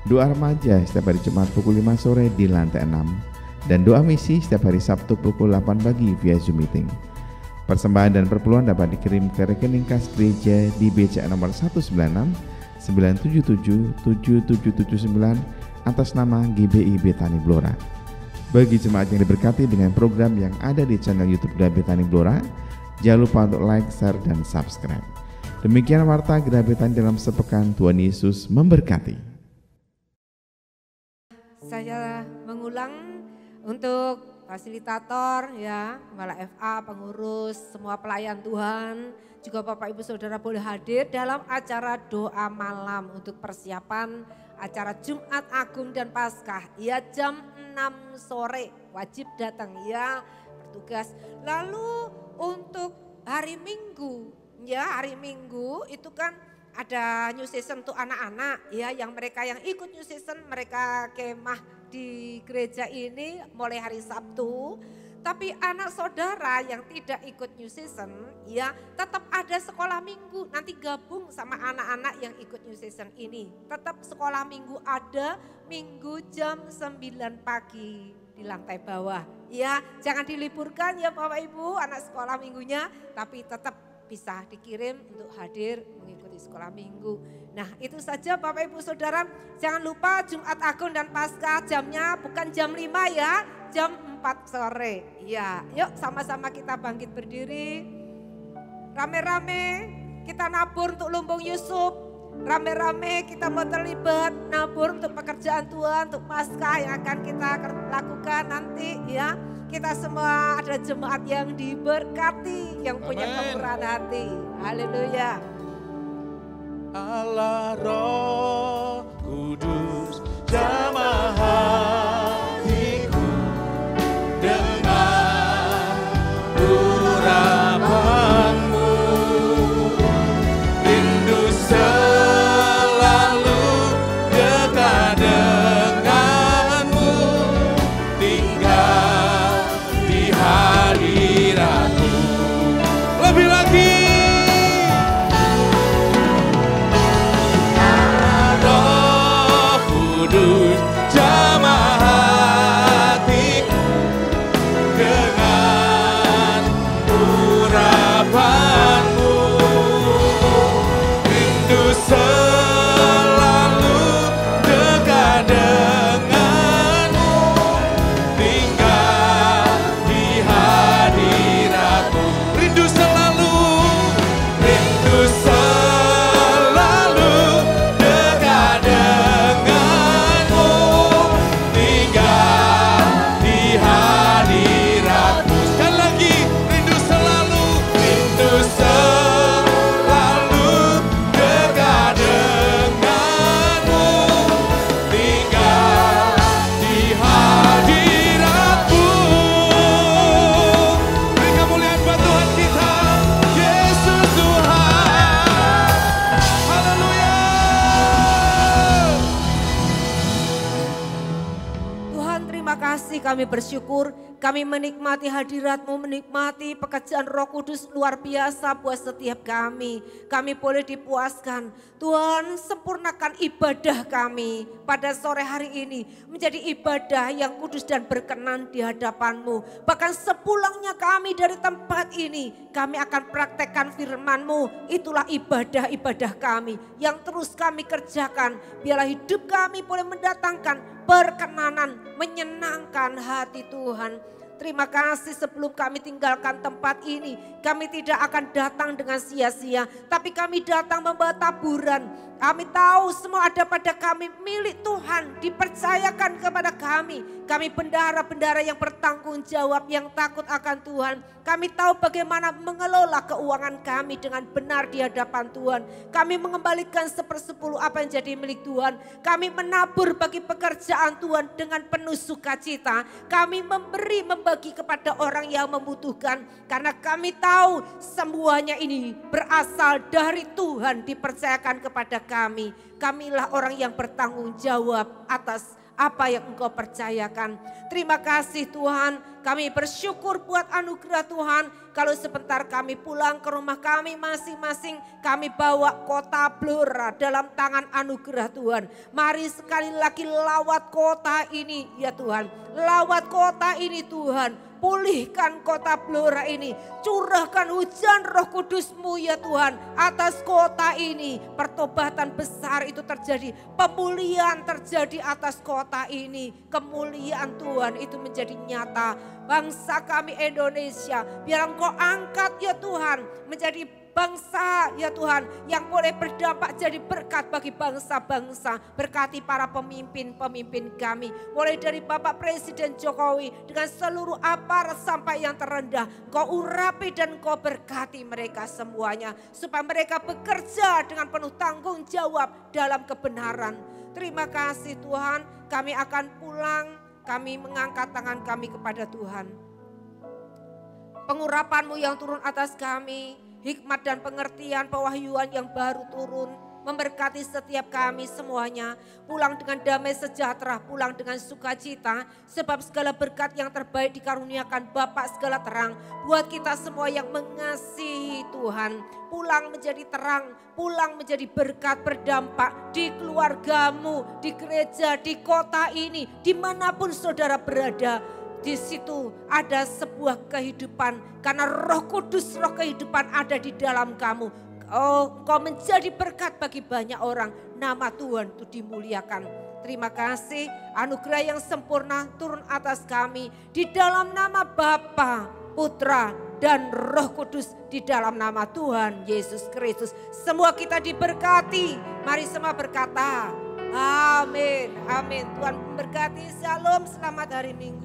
F: Doa remaja setiap hari Jumat pukul 5 sore di lantai 6. Dan doa misi setiap hari Sabtu pukul 8 pagi via Zoom meeting. Persembahan dan perpuluhan dapat dikirim ke rekening kas gereja di BCA nomor 196 977 7779 atas nama GBI Betani Blora. Bagi jemaat yang diberkati dengan program yang ada di channel YouTube Gereja Betani Blora, jangan lupa untuk like, share, dan subscribe. Demikian warta Gereja Betani dalam sepekan. Tuhan Yesus memberkati.
A: Saya mengulang untuk fasilitator ya, Gembala FA, pengurus, semua pelayan Tuhan, juga Bapak Ibu Saudara boleh hadir dalam acara doa malam untuk persiapan acara Jumat Agung dan Paskah. Ya, jam 6 sore wajib datang ya, bertugas. Lalu untuk hari Minggu, ya hari Minggu itu kan ada new season untuk anak-anak ya, yang mereka yang ikut new season mereka kemah di gereja ini mulai hari Sabtu. Tapi anak saudara yang tidak ikut new season ya tetap ada sekolah minggu, nanti gabung sama anak-anak yang ikut new season ini. Tetap sekolah minggu ada, minggu jam 9 pagi di lantai bawah. Ya, jangan diliburkan ya Bapak Ibu anak sekolah minggunya, tapi tetap bisa dikirim untuk hadir mengikuti sekolah minggu. Nah itu saja Bapak Ibu Saudara, jangan lupa Jumat Agung dan Paskah jamnya bukan jam 5 ya, jam 4 sore. Ya, yuk sama-sama kita bangkit berdiri. Rame-rame kita nabur untuk Lumbung Yusuf. Rame-rame kita mau terlibat nabur untuk pekerjaan Tuhan, untuk Paskah yang akan kita lakukan nanti ya. Kita semua ada jemaat yang diberkati, yang punya kemurahan hati. Haleluya.
E: Allah Roh Kudus jamah hatiku dengan urapanmu, rindu selalu dekat denganmu, tinggal di hadiratmu. Lebih lagi.
A: Kami bersyukur, kami menikmati hadirat-Mu, menikmati pekerjaan Roh Kudus luar biasa buat setiap kami. Kami boleh dipuaskan. Tuhan, sempurnakan ibadah kami pada sore hari ini menjadi ibadah yang kudus dan berkenan di hadapan-Mu. Bahkan sepulangnya kami dari tempat ini, kami akan praktekkan firman-Mu. Itulah ibadah-ibadah kami yang terus kami kerjakan. Biarlah hidup kami boleh mendatangkan perkenanan, menyenangkan hati Tuhan. Terima kasih sebelum kami tinggalkan tempat ini, kami tidak akan datang dengan sia-sia, tapi kami datang membawa taburan. Kami tahu semua ada pada kami, milik Tuhan, dipercayakan kepada kami. Kami bendahara-bendahara yang bertanggung jawab, yang takut akan Tuhan. Kami tahu bagaimana mengelola keuangan kami dengan benar di hadapan Tuhan. Kami mengembalikan 1/10 apa yang jadi milik Tuhan. Kami menabur bagi pekerjaan Tuhan dengan penuh sukacita. Kami membagi kepada orang yang membutuhkan. Karena kami tahu semuanya ini berasal dari Tuhan, dipercayakan kepada kami. Kamilah orang yang bertanggung jawab atas apa yang Engkau percayakan. Terima kasih Tuhan, kami bersyukur buat anugerah Tuhan. Kalau sebentar kami pulang ke rumah kami masing-masing, kami bawa kota Blora dalam tangan anugerah Tuhan. Mari sekali lagi lawat kota ini ya Tuhan, lawat kota ini Tuhan. Pulihkan kota Blora ini, curahkan hujan Roh Kudus-Mu ya Tuhan atas kota ini. Pertobatan besar itu terjadi, pemulihan terjadi atas kota ini. Kemuliaan Tuhan itu menjadi nyata. Bangsa kami Indonesia, biar Engkau angkat ya Tuhan menjadi bangsa ya Tuhan yang boleh berdampak jadi berkat bagi bangsa-bangsa. Berkati para pemimpin-pemimpin kami, mulai dari Bapak Presiden Jokowi dengan seluruh aparat sampai yang terendah. Kau urapi dan Kau berkati mereka semuanya, supaya mereka bekerja dengan penuh tanggung jawab dalam kebenaran. Terima kasih Tuhan, kami akan pulang, kami mengangkat tangan kami kepada Tuhan. Pengurapan-Mu yang turun atas kami, hikmat dan pengertian, pewahyuan yang baru turun. Memberkati setiap kami semuanya. Pulang dengan damai sejahtera, pulang dengan sukacita. Sebab segala berkat yang terbaik dikaruniakan Bapa segala terang. Buat kita semua yang mengasihi Tuhan. Pulang menjadi terang, pulang menjadi berkat berdampak di keluargamu, di gereja, di kota ini, dimanapun saudara berada. Di situ ada sebuah kehidupan karena Roh Kudus, Roh kehidupan ada di dalam kamu. Oh, engkau menjadi berkat bagi banyak orang. Nama Tuhan itu dimuliakan. Terima kasih, anugerah yang sempurna turun atas kami. Di dalam nama Bapa, Putra, dan Roh Kudus. Di dalam nama Tuhan Yesus Kristus. Semua kita diberkati. Mari semua berkata, amin, amin. Tuhan memberkati. Shalom, selamat hari Minggu.